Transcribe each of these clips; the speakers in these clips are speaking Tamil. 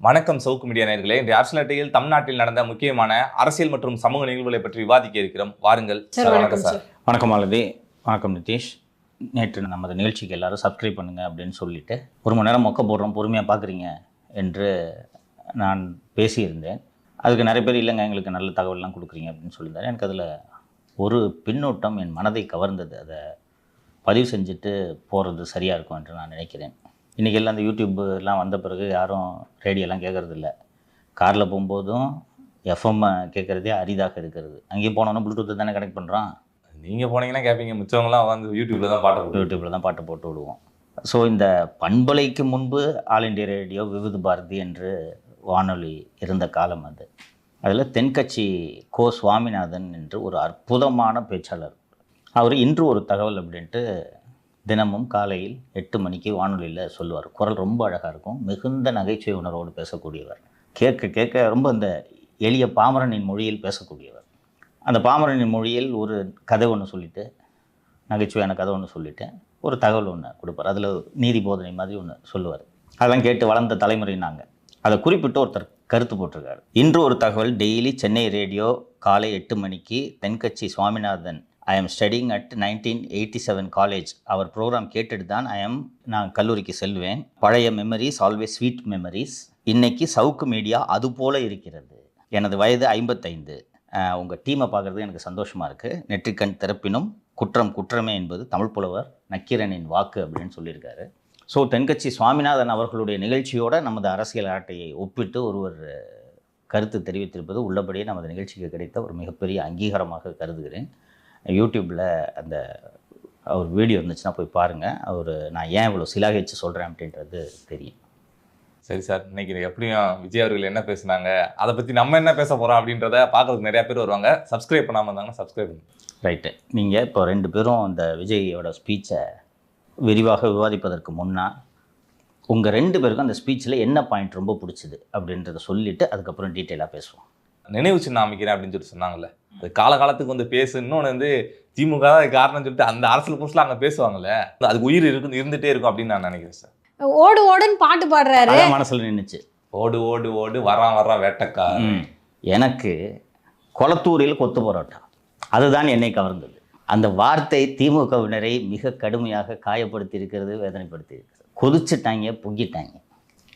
வணக்கம் சவுக்கு மீடியா நேயர்களே. இன்றைய அரசியல் அட்டையில் தமிழ்நாட்டில் நடந்த முக்கியமான அரசியல் மற்றும் சமூக நிகழ்வுகளை பற்றி விவாதிக்க இருக்கிறோம். வாருங்கள் சார். வணக்கம் சார். வணக்கம் மாலதி. வணக்கம் நிதிஷ். நேற்று நமது நிகழ்ச்சிக்கு எல்லாரும் சப்ஸ்கிரைப் பண்ணுங்க அப்படின்னு சொல்லிட்டு 1 மணி நேரம் மொக்க போடுறோம், பொறுமையாக பார்க்குறீங்க என்று நான் பேசியிருந்தேன். அதுக்கு நிறைய பேர் இல்லைங்க எங்களுக்கு நல்ல தகவல்லாம் கொடுக்குறீங்க அப்படின்னு சொல்லியிருந்தாரு. எனக்கு அதில் ஒரு பின்னூட்டம் என் மனதை கவர்ந்தது. அதை பதிவு செஞ்சுட்டு போகிறது சரியாக இருக்கும் என்று நான் நினைக்கிறேன். இன்றைக்கி எல்லாம் அந்த யூடியூப்லாம் வந்த பிறகு யாரும் ரேடியோலாம் கேட்குறதில்ல. காரில் போகும்போதும் எஃப்எம் கேட்குறதே அரிதாக இருக்கிறது. அங்கேயும் போனோன்னா ப்ளூடூத்து தானே கனெக்ட் பண்ணுறான். நீங்கள் போனீங்கன்னா கேட்பீங்க, மிச்சவங்களாம் வந்து யூடியூப்பில் தான் பாட்டு போட்டு விடுவோம். ஸோ இந்த பண்பலைக்கு முன்பு all India radio, Vividh Bharathi என்று வானொலி இருந்த காலம் அது. அதில் தென்கட்சி கோ சுவாமிநாதன் என்று ஒரு அற்புதமான பேச்சாளர். அவர் இன்று ஒரு தகவல் அப்படின்ட்டு தினமும் காலையில் 8 மணிக்கு வானொலியில் சொல்லுவார். குரல் ரொம்ப அழகாக இருக்கும், மிகுந்த நகைச்சுவை உணர்வோடு பேசக்கூடியவர். கேட்க கேட்க ரொம்ப இந்த எளிய பாமரனின் மொழியில் பேசக்கூடியவர். அந்த பாமரனின் மொழியில் ஒரு கதை ஒன்று சொல்லிவிட்டு, நகைச்சுவையான கதை ஒன்று சொல்லிவிட்டு ஒரு தகவல் ஒன்று கொடுப்பார். அதில் நீதி போதனை மாதிரி ஒன்று சொல்லுவார். அதெல்லாம் கேட்டு வளர்ந்த தலைமுறை நாங்கள். அதை குறிப்பிட்டு ஒருத்தர் கருத்து போட்டிருக்காரு. இன்று ஒரு தகவல் டெய்லி சென்னை ரேடியோ காலை 8 மணிக்கு Thenkachi Swaminathan I am studying at 1987 college. அவர் ப்ரோக்ராம் கேட்டுட்டு தான் நான் கல்லூரிக்கு செல்வேன். பழைய மெமரிஸ் ஆல்வேஸ் ஸ்வீட் மெமரிஸ். இன்னைக்கு சவுக்கு மீடியா அது போல இருக்கிறது. எனது வயது 55. உங்கள் டீமை பார்க்குறது எனக்கு சந்தோஷமாக இருக்குது. நெற்றிக்கண் திறப்பினும் குற்றம் குற்றமே என்பது தமிழ் புலவர் நக்கீரனின் வாக்கு அப்படின்னு சொல்லியிருக்காரு. ஸோ தென்கட்சி சுவாமிநாதன் அவர்களுடைய நிகழ்ச்சியோடு நமது அரசியல் அட்டையை ஒப்பிட்டு ஒருவர் கருத்து தெரிவித்திருப்பது உள்ளபடியே நமது நிகழ்ச்சிக்கு கிடைத்த ஒரு மிகப்பெரிய அங்கீகாரமாக கருதுகிறேன். யூடியூப்பில் அந்த அவர் வீடியோ இருந்துச்சுன்னா போய் பாருங்கள். நான் ஏன் இவ்வளோ சிலாகிச்சு சொல்கிறேன் அப்படின்றது தெரியும். சரி சார், இன்னைக்கு எப்படியும் விஜய் அவர்கள் என்ன பேசுனாங்க, அதை பற்றி நம்ம என்ன பேச போகிறோம் அப்படின்றத பார்க்கறதுக்கு நிறையா பேர் வருவாங்க. சப்ஸ்கிரைப் பண்ணாமல் இருந்தாங்கன்னா சப்ஸ்கிரைப் பண்ணுங்க. ரைட்டு. நீங்கள் இப்போ 2 பேரும் அந்த விஜயோட ஸ்பீச்சை விரிவாக விவாதிப்பதற்கு முன்னால் உங்கள் 2 பேருக்கும் அந்த ஸ்பீச்சில் என்ன பாயிண்ட் ரொம்ப பிடிச்சிது அப்படின்றத சொல்லிவிட்டு அதுக்கப்புறம் டீட்டெயிலாக பேசுவோம். நினைவு சின்னம் அமைக்கிறேன் அப்படின்னு சொல்லிட்டு சொன்னாங்கல்ல, அது காலகாலத்துக்கு வந்து பேசு. இன்னொன்று வந்து திமுக தான் காரணம்னு சொல்லிட்டு அந்த அரசியல் புதுசில் அங்கே பேசுவாங்கல்ல, அதுக்கு உயிர் இருந்துகிட்டே இருக்கும் அப்படின்னு நான் நினைக்கிறேன் சார். ஓடு ஓடுன்னு பாட்டு பாடுறாரு, மனசில் நின்றுச்சு. ஓடு ஓடு ஓடு வரான் வேட்டக்கா. எனக்கு கொளத்தூரில் கொத்து பரோட்டா அதுதான் என்னை கவர்ந்தது. அந்த வார்த்தை திமுகவினரை மிக கடுமையாக காயப்படுத்தி இருக்கிறது, வேதனைப்படுத்தி இருக்கிறது. கொதிச்சுட்டாங்க, பொங்கிட்டாங்க.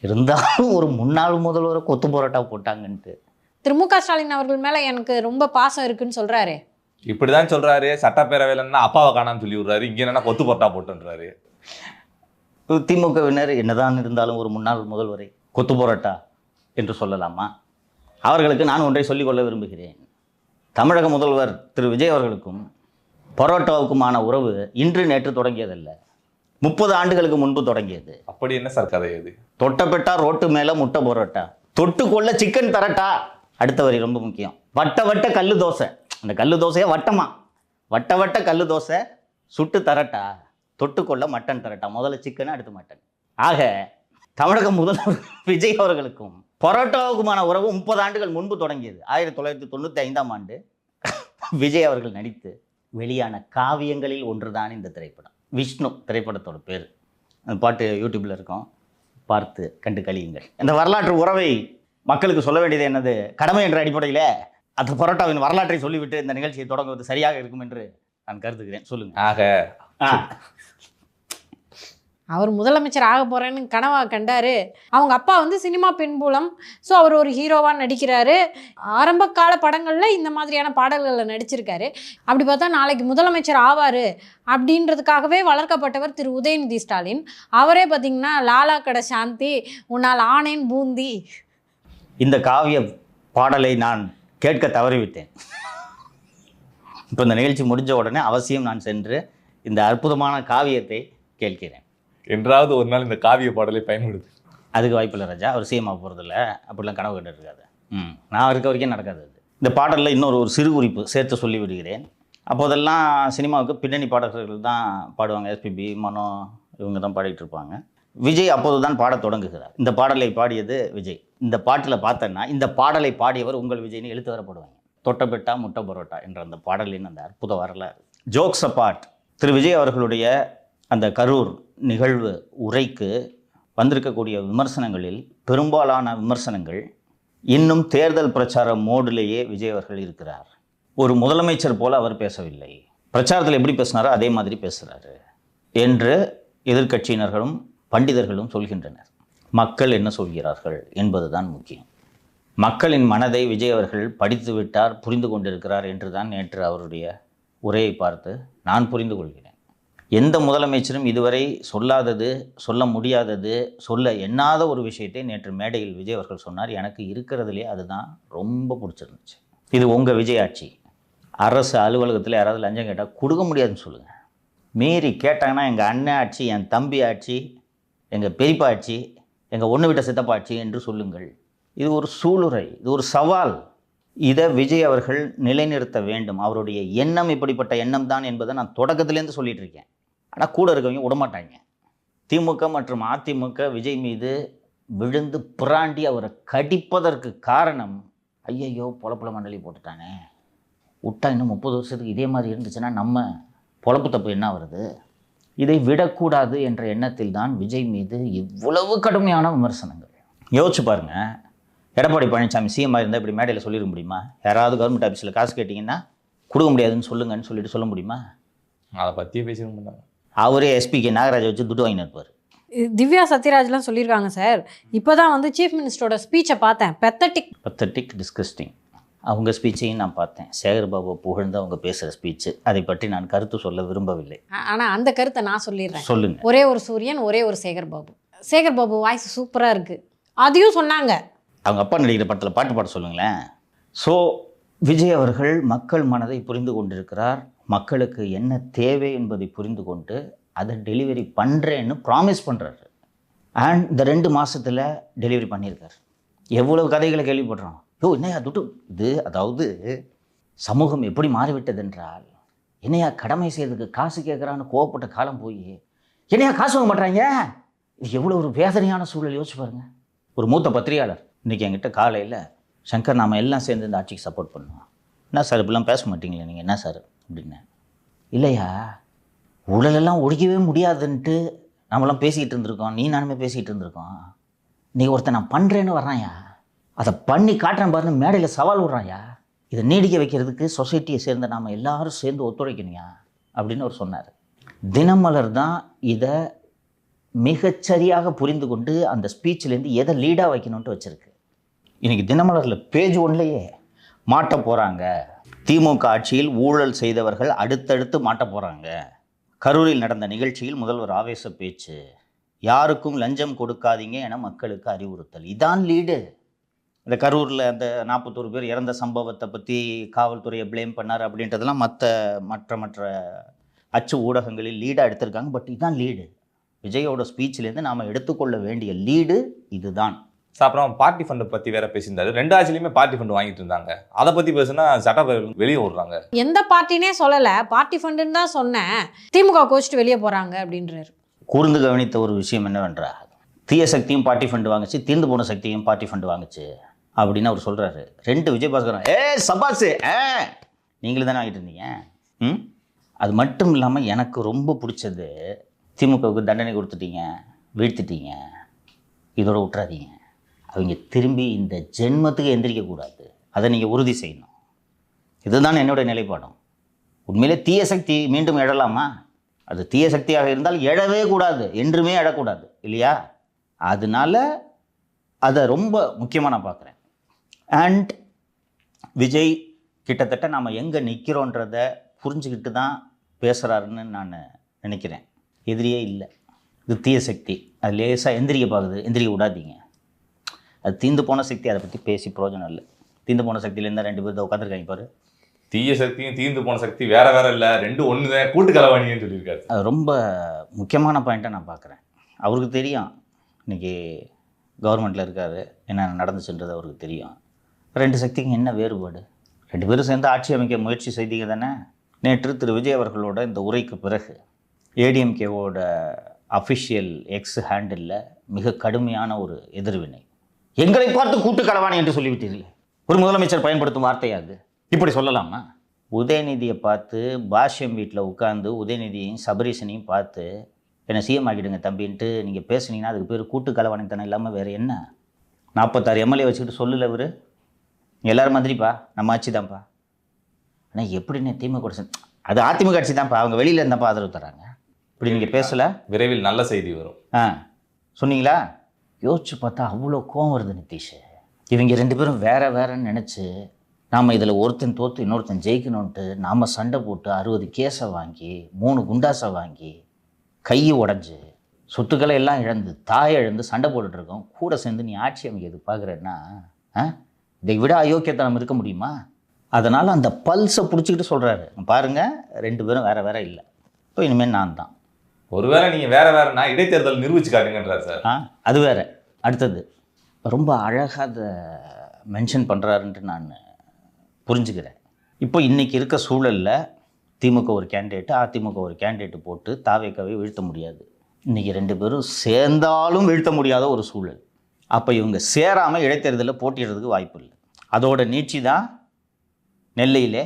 இருந்தாலும் ஒரு முன்னாள் முதல்வரை கொத்து பரோட்டா போட்டாங்கன்ட்டு திரு மு க ஸ்டாலின் அவர்கள் மேல எனக்கு ரொம்ப பாசம் இருக்குன்னு சொல்றாரு. இப்படிதான் சொல்றாரு. சட்டப்பேரவையிலன்னா அப்பாவை காணான்னு சொல்லி விடுறாரு, இங்க என்னன்னா கொத்து பரோட்டா போட்டுன்றாரு. திமுகவினர் என்னதான் இருந்தாலும் ஒரு முன்னாள் முதல்வரை கொத்து பரோட்டா என்று சொல்லலாமா? அவர்களுக்கு நான் ஒன்றை சொல்லிக்கொள்ள விரும்புகிறேன். தமிழக முதல்வர் திரு விஜய் அவர்களுக்கும் பரோட்டாவுக்குமான உறவு இன்று நேற்று தொடங்கியதல்ல, 30 ஆண்டுகளுக்கு முன்பு தொடங்கியது. அப்படி என்ன சார் கதை அது? தொட்டப்பெட்டா ரோட்டு மேல முட்டை பரோட்டா, தொட்டுக்கொள்ள சிக்கன் தரட்டா. அடுத்த வரி ரொம்ப முக்கியம். வட்ட வட்ட கல்லு தோசை. அந்த கல்லு தோசையை வட்டமா, வட்ட வட்ட கல்லு தோசை சுட்டு தரட்டா, தொட்டுக்கொள்ள மட்டன் தரட்டா. முதல்ல சிக்கன், அடுத்து மட்டன். ஆக தமிழக முதல்வர் விஜய் அவர்களுக்கும் பரோட்டாவுக்குமான உறவு 30 ஆண்டுகள் முன்பு தொடங்கியது. 1995ஆம் ஆண்டு விஜய் அவர்கள் நடித்து வெளியான காவியங்களில் ஒன்றுதான் இந்த திரைப்படம். விஷ்ணு திரைப்படத்தோட பேர். அந்த பாட்டு யூடியூப்பில் இருக்கும், பார்த்து கண்டு கழியுங்கள். இந்த வரலாற்று உறவை மக்களுக்கு சொல்ல வேண்டியது என்னது கடமை என்ற அடிப்படையில் அந்த பரோட்டாவின் வரலாற்றை சொல்லிவிட்டு இந்த நிகழ்ச்சியை தொடங்குவது சரியாக இருக்கும் என்று நான் கருதுகிறேன். சொல்லுங்க. அவர் முதலமைச்சர் ஆக போறேன்னு கனவா கண்டாரு. அவங்க அப்பா வந்து சினிமா பின்புலம். ஸோ அவர் ஒரு ஹீரோவா நடிக்கிறாரு. ஆரம்ப கால படங்கள்ல இந்த மாதிரியான பாடல்களில் நடிச்சிருக்காரு. அப்படி பார்த்தா நாளைக்கு முதலமைச்சர் ஆவாரு அப்படின்றதுக்காகவே வளர்க்கப்பட்டவர் திரு உதயநிதி ஸ்டாலின். அவரே பார்த்தீங்கன்னா லாலா கடை சாந்தி, உன்னால் ஆனேன் பூந்தி. இந்த காவிய பாடலை நான் கேட்க தவறிவிட்டேன். இப்போ இந்த நிகழ்ச்சி முடிஞ்ச உடனே அவசியம் நான் சென்று இந்த அற்புதமான காவியத்தை கேட்கிறேன். என்றாவது ஒரு நாள் இந்த காவிய பாடலை பயன்படுது. அதுக்கு வாய்ப்பில்லை ராஜா. அவர் சிஎம் ஆக போகிறதில்ல, அப்படிலாம் கனவு கண்டு இருக்காது. நான் இருக்க வரைக்கும் நடக்காது அது. இந்த பாடலில் இன்னொரு சிறு குறிப்பு சேர்த்து சொல்லி விடுகிறேன். அப்போதெல்லாம் சினிமாவுக்கு பின்னணி பாடகர்கள் தான் பாடுவாங்க. எஸ்பிபி, மனோ இவங்க தான் பாடிட்டு இருப்பாங்க. விஜய் அப்போது தான் பாடத் தொடங்குகிறார். இந்த பாடலை பாடியது விஜய். இந்த பாட்டில் பார்த்தேன்னா இந்த பாடலை பாடியவர் உங்கள் விஜய்னு எழுத்து வரப்படுவாங்க. தொட்டபெட்டா முட்டை பரோட்டா என்ற அந்த பாடலின் அந்த அற்புத வரலாறு. ஜோக்ஸ் அபார்ட், திரு விஜய் அவர்களுடைய அந்த கரூர் நிகழ்வு உரைக்கு வந்திருக்கக்கூடிய விமர்சனங்களில் பெரும்பாலான விமர்சனங்கள் இன்னும் தேர்தல் பிரச்சார மோடிலேயே விஜய் அவர்கள் இருக்கிறார். ஒரு முதலமைச்சர் போல அவர் பேசவில்லை. பிரச்சாரத்தில் எப்படி பேசினாரோ அதே மாதிரி பேசுகிறாரு என்று எதிர்க்கட்சியினர்களும் பண்டிதர்களும் சொல்கின்றனர். மக்கள் என்ன சொல்கிறார்கள் என்பதுதான் முக்கியம். மக்களின் மனதை விஜய் அவர்கள் படித்து விட்டார், புரிந்து கொண்டிருக்கிறார் என்று தான் நேற்று அவருடைய உரையை பார்த்து நான் புரிந்து கொள்கிறேன். எந்த முதலமைச்சரும் இதுவரை சொல்லாதது, சொல்ல முடியாதது, சொல்ல எண்ணாத ஒரு விஷயத்தை நேற்று மேடையில் விஜய் அவர்கள் சொன்னார். எனக்கு இருக்கிறதுலே அதுதான் ரொம்ப பிடிச்சிருந்துச்சு. இது உங்கள் விஜய் ஆட்சி. அரசு அலுவலகத்தில் யாராவது லஞ்சம் கேட்டால் கொடுக்க முடியாதுன்னு சொல்லுங்கள். மீறி கேட்டாங்கன்னா எங்கள் அண்ணன் ஆட்சி, என் தம்பி ஆட்சி, எங்கள் பெரியப்பா ஆட்சி, எங்கள் ஒன்று விட்ட சித்தப்பா ஆட்சி என்று சொல்லுங்கள். இது ஒரு சூளுரை, இது ஒரு சவால். இதை விஜய் அவர்கள் நிலைநிறுத்த வேண்டும். அவருடைய எண்ணம் இப்படிப்பட்ட எண்ணம் தான் என்பதை நான் தொடக்கத்திலேருந்து சொல்லிகிட்டு இருக்கேன். ஆனால் கூட இருக்கவங்க விடமாட்டாங்க. திமுக மற்றும் அதிமுக விஜய் மீது விழுந்து பிராண்டி அவரை கடிப்பதற்கு காரணம், ஐயையோ பொழப்புல மண்டலி போட்டுட்டானே, விட்டா இன்னும் 30 வருஷத்துக்கு இதே மாதிரி இருந்துச்சுன்னா நம்ம பொழப்பு தப்பு என்ன வருது, இதை விடக்கூடாது என்ற எண்ணத்தில் தான் விஜய் மீது இவ்வளவு கடுமையான விமர்சனங்கள். யோசிச்சு பாருங்கள், எடப்பாடி பழனிசாமி சிஎம்மாக இருந்தால் இப்படி மேடையில் சொல்லிட முடியுமா? யாராவது கவர்மெண்ட் ஆஃபீஸில் காசு கேட்டிங்கன்னா கொடுக்க முடியாதுன்னு சொல்லுங்கன்னு சொல்லிட்டு சொல்ல முடியுமா? அதை பற்றியே பேசிக்க மாட்டாங்க. அவரே எஸ்பிகே நாகராஜை வச்சு துட்டு வாங்கிட்டு இருப்பார். திவ்யா சத்யராஜ்லாம் சொல்லியிருக்காங்க சார். இப்போ தான் வந்து சீஃப் மினிஸ்டரோட ஸ்பீச்சை பார்த்தேன். Pathetic disgusting. அவங்க ஸ்பீச்சையும் நான் பார்த்தேன். சேகர்பாபு புகழ்ந்து அவங்க பேசுகிற ஸ்பீச்சு, அதை பற்றி நான் கருத்து சொல்ல விரும்பவில்லை. ஆனால் அந்த கருத்தை நான் சொல்லிடுறேன். சொல்லுங்கள். ஒரே ஒரு சூரியன், ஒரே ஒரு சேகர்பாபு. சேகர்பாபு வாய்ஸ் சூப்பராக இருக்குது, அதையும் சொன்னாங்க. அவங்க அப்பா நடிக்கிற படத்தில் பாட்டு பாட சொல்லுங்களேன். ஸோ விஜய் அவர்கள் மக்கள் மனதை புரிந்து கொண்டிருக்கிறார். மக்களுக்கு என்ன தேவை என்பதை புரிந்து கொண்டு அதை டெலிவரி பண்ணுறேன்னு ப்ராமிஸ் பண்ணுறாரு. அண்ட் இந்த 2 மாதத்தில் டெலிவரி பண்ணியிருக்கார். எவ்வளவு கதைகளை கேள்விப்படுறோம். என்னையா துட்டு இது, அதாவது சமூகம் எப்படி மாறிவிட்டது என்றால், என்னையா கடமை செய்யறதுக்கு காசு கேட்குறான்னு கோவப்பட்ட காலம் போய் என்னையா காசு வாங்க மாட்டாங்க. இது எவ்வளோ ஒரு வேதனையான சூழல் யோசிச்சு பாருங்க. ஒரு மூத்த பத்திரிகையாளர் இன்றைக்கி என்கிட்ட காலையில், சங்கர் நாம் எல்லாம் சேர்ந்து இந்த ஆட்சிக்கு சப்போர்ட் பண்ணுவோம். என்ன சார் இப்படிலாம் பேச மாட்டீங்களே நீங்கள், என்ன சார் அப்படின்னு. இல்லையா, ஊழலெல்லாம் ஒழிக்கவே முடியாதுன்ட்டு நம்மளாம் பேசிக்கிட்டு இருந்திருக்கோம், நீ நானுமே பேசிக்கிட்டு இருந்திருக்கோம். நீ ஒருத்தன் நான் பண்ணுறேன்னு வர்றான்யா, அதை பண்ணி காட்டுறேன் பாருன்னு மேடையில் சவால் விட்றான்யா. இதை நீடிக்க வைக்கிறதுக்கு சொசைட்டியை சேர்ந்த நாம் எல்லாரும் சேர்ந்து ஒத்துழைக்கணுயா அப்படின்னு அவர் சொன்னார். தினமலர் தான் இதை மிகச்சரியாக புரிந்து கொண்டு அந்த ஸ்பீச்சிலேருந்து எதை லீடாக வைக்கணுன்ட்டு வச்சுருக்கு. இன்றைக்கி தினமலரில் பேஜ் 1லேயே மாட்ட போகிறாங்க, திமுக ஆட்சியில் ஊழல் செய்தவர்கள் அடுத்தடுத்து மாட்ட போகிறாங்க, கரூரில் நடந்த நிகழ்ச்சியில் முதல்வர் ஆவேச பேச்சு, யாருக்கும் லஞ்சம் கொடுக்காதீங்க என மக்களுக்கு அறிவுறுத்தல். இதான் லீடு. இந்த கரூரில் அந்த 41 பேர் இறந்த சம்பவத்தை பற்றி காவல்துறையை ப்ளேம் பண்ணார் அப்படின்றதெல்லாம் மற்ற அச்சு ஊடகங்களில் லீடாக எடுத்திருக்காங்க. பட் இதுதான் லீடு. விஜயோட ஸ்பீச்சிலேருந்து நாம் எடுத்துக்கொள்ள வேண்டிய லீடு இதுதான். அப்புறம் பார்ட்டி ஃபண்டை பற்றி வேற பேசியிருந்தாரு. 2 ஆட்சியிலையுமே பார்ட்டி ஃபண்டு வாங்கிட்டு இருந்தாங்க. அதை பற்றி பேசுனா சட்டப்பேரவை வெளியே விடுறாங்க. எந்த பார்ட்டினே சொல்லலை, பார்ட்டி ஃபண்டுன்னு தான் சொன்னேன், திமுக கோச்சிட்டு வெளியே போகிறாங்க அப்படின்றாரு. கூர்ந்து கவனித்த ஒரு விஷயம் என்னவென்றால், தீய சக்தியும் பார்ட்டி ஃபண்டு வாங்குச்சு, தீர்ந்து போன சக்தியும் பார்ட்டி ஃபண்டு வாங்குச்சு அப்படின்னு அவர் சொல்கிறாரு. 2 விஜயபாஸ்கரன் சபாஸு நீங்களும் தானே வாங்கிட்டு இருந்தீங்க. அது மட்டும் இல்லாமல் எனக்கு ரொம்ப பிடிச்சது, திமுகவுக்கு தண்டனை கொடுத்துட்டீங்க, வீழ்த்திட்டீங்க, இதோட விட்டுறாதீங்க, அவங்க திரும்பி இந்த ஜென்மத்துக்கு எந்திரிக்கக்கூடாது, அதை நீங்கள் உறுதி செய்யணும். இதுதான் என்னோட நிலைப்பாடும். உண்மையிலே தீய சக்தி மீண்டும் எழலாமா? அது தீய சக்தியாக இருந்தால் எழவே கூடாது, என்றுமே எழக்கூடாது இல்லையா? அதனால அதை ரொம்ப முக்கியமாக நான் பார்க்குறேன். அண்ட் விஜய் கிட்டத்தட்ட நாம் எங்கே நிற்கிறோன்றதை புரிஞ்சுக்கிட்டு தான் பேசுகிறாருன்னு நான் நினைக்கிறேன். எதிரியே இல்லை, இது தீய சக்தி, அது லேசாக எந்திரிக்க பார்க்குது, எந்திரிக்க விடாதீங்க. அது தீர்ந்து போன சக்தி, அதை பற்றி பேசி பிரயோஜனம் இல்லை. தீர்ந்து போன சக்தியிலேருந்து 2 பேர் உட்காந்துருக்காங்க பாரு. தீய சக்தியும் தீர்ந்து போன சக்தி வேற வேற இல்லை, 2 ஒன்று தான், கூட்டு கலவாணின்னு சொல்லியிருக்காரு. அது ரொம்ப முக்கியமான பாயிண்ட்டை நான் பார்க்குறேன். அவருக்கு தெரியும் இன்றைக்கி கவர்மெண்ட்டில் இருக்கார், என்ன நடந்துச்சுன்றது அவருக்கு தெரியும். 2 சக்திக்கு என்ன வேறுபாடு? 2 பேரும் சேர்ந்து ஆட்சி அமைக்க முயற்சி செய்தீங்க தானே. நேற்று திரு விஜய் அவர்களோட இந்த உரைக்கு பிறகு ஏடிஎம்கேவோட அஃபிஷியல் எக்ஸ் ஹேண்டிலில் மிக கடுமையான ஒரு எதிர்வினை. எங்களை பார்த்து கூட்டு களவாணி என்று சொல்லிவிட்டீர்களே, ஒரு முதலமைச்சர் பயன்படுத்தும் வார்த்தையாது, இப்படி சொல்லலாமா? உதயநிதியை பார்த்து பாஷ்யம் வீட்டில் உட்கார்ந்து உதயநிதியையும் சபரீஷனையும் பார்த்து என்னை சிஎம் ஆக்கிடுங்க தம்பின்ட்டு நீங்கள் பேசுனீங்கன்னா அதுக்கு பேர் கூட்டு கலவாணித்தனம் இல்லாமல் வேறு என்ன? 46 எம்எல்ஏ வச்சுக்கிட்டு சொல்லல இவர், எல்லோரும் மந்திரிப்பா, நம்ம ஆட்சி தான்ப்பா. ஆனால் எப்படின்னு திமுக அது அதிமுக ஆட்சி தான்ப்பா, அவங்க வெளியில் இருந்தாப்பா ஆதரவு தராங்க. இப்படி நீங்கள் பேசலை. விரைவில் நல்ல செய்தி வரும் சொன்னீங்களா? யோசிச்சு பார்த்தா அவ்வளோ கோவம் வருது நிதிஷ். இவங்க 2 பேரும் வேறன்னு நினச்சி நாம் இதில் ஒருத்தன் தோற்று இன்னொருத்தன் ஜெயிக்கணுன்ட்டு நாம் சண்டை போட்டு 60 கேஸை வாங்கி 3 குண்டாசை வாங்கி கை உடஞ்சி சொத்துக்களை எல்லாம் இழந்து தாயை இழந்து சண்டை போட்டுட்ருக்கோம். கூட சேர்ந்து நீ ஆட்சி அமைக்கிறது பார்க்குறேன்னா இதை விட அயோக்கியத்தனம் இருக்க முடியுமா? அதனால் அந்த பல்ஸை பிடிச்சிக்கிட்டு சொல்கிறாரு, பாருங்கள் 2 பேரும் வேறு இல்லை, இப்போ இனிமேல் நான் தான். ஒருவேளை நீங்கள் வேறனா இடைத்தேர்தல் நிரூபிச்சு காட்டுங்கன்றார் சார். அது வேறு. அடுத்தது ரொம்ப அழகாக அதை மென்ஷன் பண்ணுறாருன்ட்டு நான் புரிஞ்சுக்கிறேன். இப்போ இன்றைக்கி இருக்க சூழலில் திமுக ஒரு கேண்டிடேட்டு, அதிமுக ஒரு கேண்டிடேட்டு போட்டு தாவேக்காவை வீழ்த்த முடியாது. இன்றைக்கி 2 பேரும் சேர்ந்தாலும் வீழ்த்த முடியாத ஒரு சூழல். அப்போ இவங்க சேராமல் இடைத்தேர்தலில் போட்டிடுறதுக்கு வாய்ப்பு இல்லை. அதோட நீட்சி தான் நெல்லையிலே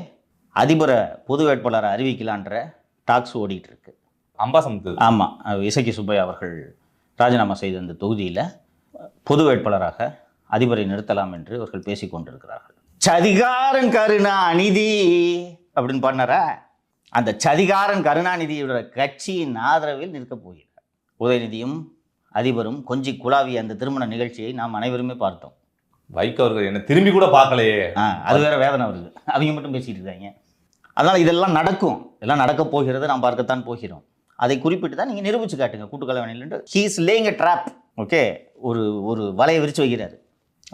அதிபரை பொது வேட்பாளரை அறிவிக்கலான்ற டாக்ஸ் ஓடிட்டுருக்கு. அம்பாசமுத்து. ஆமாம், இசக்கி சுப்பையா அவர்கள் ராஜினாமா செய்த அந்த தொகுதியில் பொது வேட்பாளராக அதிபரை நிறுத்தலாம் என்று அவர்கள் பேசி கொண்டிருக்கிறார்கள். சதிகாரன் கருணாநிதி அப்படின்னு பண்ணாரா? அந்த சதிகாரன் கருணாநிதியோட கட்சியின் ஆதரவில் நிற்கப் போகிறார். உதயநிதியும் அதிபரும் கொஞ்சி குழாவிய அந்த திருமண நிகழ்ச்சியை நாம் அனைவருமே பார்த்தோம். வைகோ அவர்கள் என்ன திரும்பி கூட பார்க்கலையே, அது வேற வேதனை வருது. அவங்க மட்டும் பேசிட்டு இருக்காங்க. அதனால் இதெல்லாம் நடக்கும், இதெல்லாம் நடக்கப் போகிறது, நாம் பார்க்கத்தான் போகிறோம். அதை குறிப்பிட்டு தான் நீங்கள் நிரூபித்து காட்டுங்க கூட்டுக்கலவணியில். He is laying a trap. Okay, ஒரு வலையை விரித்து வைக்கிறாரு.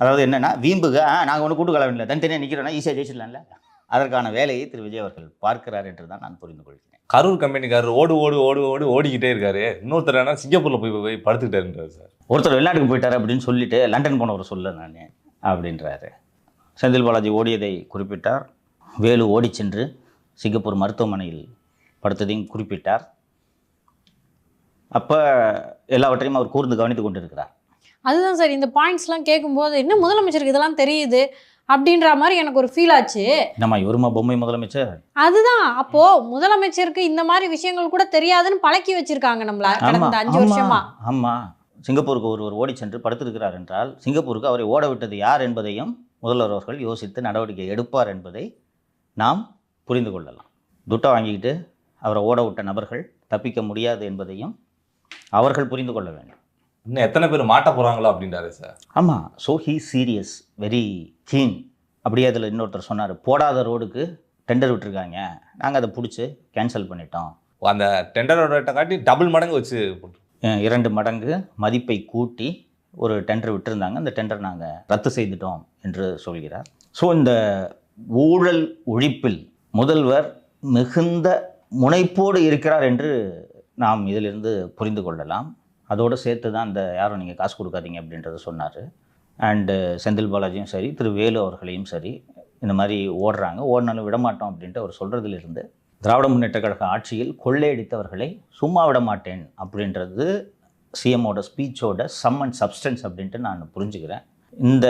அதாவது என்னென்னா, வீம்புக நாங்கள் ஒன்று கூட்டுக்கலவணியில் தனித்தனியாக நிற்கிறோன்னா ஈஸியாக ஜெயிச்சிடலாம்ல, அதற்கான வேலையை திரு விஜய் அவர்கள் பார்க்கிறார் என்று தான் நான் புரிந்து கொள்கிறேன். கரூர் கம்பெனிக்காரர் ஓடிக்கிட்டே இருக்காரு. இன்னொருத்தர் என்ன சிங்கப்பூரில் போய் படுத்துக்கிட்டாருன்றார் சார். ஒருத்தர் வெளிநாட்டுக்கு போயிட்டார் அப்படின்னு சொல்லிட்டு லண்டன் போனவர் சொல்ல நான் அப்படின்றாரு. செந்தில் பாலாஜி ஓடியதை குறிப்பிட்டார். வேலு ஓடி சென்று சிங்கப்பூர் மருத்துவமனையில் படுத்ததையும் குறிப்பிட்டார். அப்போ எல்லாவற்றையும் அவர் கூர்ந்து கவனித்து கொண்டிருக்கிறார். அதுதான் சார், இந்த பாயிண்ட்ஸ்லாம் கேட்கும்போது என்ன முதலமைச்சருக்கு இதெல்லாம் தெரியுது அப்படின்ற மாதிரி எனக்கு ஒரு ஃபீல் ஆச்சு. நம்ம இவருமா பொம்மை முதலமைச்சர்? அதுதான், அப்போ முதலமைச்சருக்கு இந்த மாதிரி விஷயங்கள் கூட தெரியாதுன்னு பழக்கி வச்சிருக்காங்க நம்மள கடந்த 5 வருஷமா. ஆமாம், சிங்கப்பூருக்கு ஒருவர் ஓடி சென்று படுத்திருக்கிறார் என்றால் சிங்கப்பூருக்கு அவரை ஓட விட்டது யார் என்பதையும் முதல்வர் அவர்கள் யோசித்து நடவடிக்கை எடுப்பார் என்பதை நாம் புரிந்து கொள்ளலாம். துட்டை வாங்கிக்கிட்டு அவரை ஓட விட்ட நபர்கள் தப்பிக்க முடியாது என்பதையும் அவர்கள் புரிந்து கொள்ள வேண்டும். இன்னும் எத்தனை பேர் மாட்ட போகிறாங்களோ அப்படின்றாரு சார். ஆமாம், so he serious, very keen. அப்படியே அதில் இன்னொருத்தர் சொன்னார், போடாத ரோடுக்கு டெண்டர் விட்டுருக்காங்க, நாங்கள் அதை பிடிச்சி கேன்சல் பண்ணிட்டோம். அந்த டெண்டரோட காட்டி டபுள் மடங்கு வச்சு 2 மடங்கு மதிப்பை கூட்டி ஒரு டெண்டர் விட்டுருந்தாங்க, அந்த டெண்டர் நாங்கள் ரத்து செய்துட்டோம் என்று சொல்கிறார். ஸோ இந்த ஊழல் ஒழிப்பில் முதல்வர் மிகுந்த முனைப்போடு இருக்கிறார் என்று நாம் இதிலிருந்து புரிந்து கொள்ளலாம். அதோடு சேர்த்து தான் அந்த யாரும் நீங்கள் காசு கொடுக்காதீங்க அப்படின்றத சொன்னார். அண்டு செந்தில் பாலாஜியும் சரி, திரு வேலு அவர்களையும் சரி, இந்த மாதிரி ஓடினாலும் விடமாட்டோம் அப்படின்ட்டு அவர் சொல்கிறதுலேருந்து திராவிட முன்னேற்ற கழக ஆட்சியில் கொள்ளையடித்தவர்களை சும்மா விட மாட்டேன் அப்படின்றது சிஎம்மோட ஸ்பீச்சோட சம் அண்ட் சப்ஸ்டன்ஸ் அப்படின்ட்டு நான் புரிஞ்சுக்கிறேன். இந்த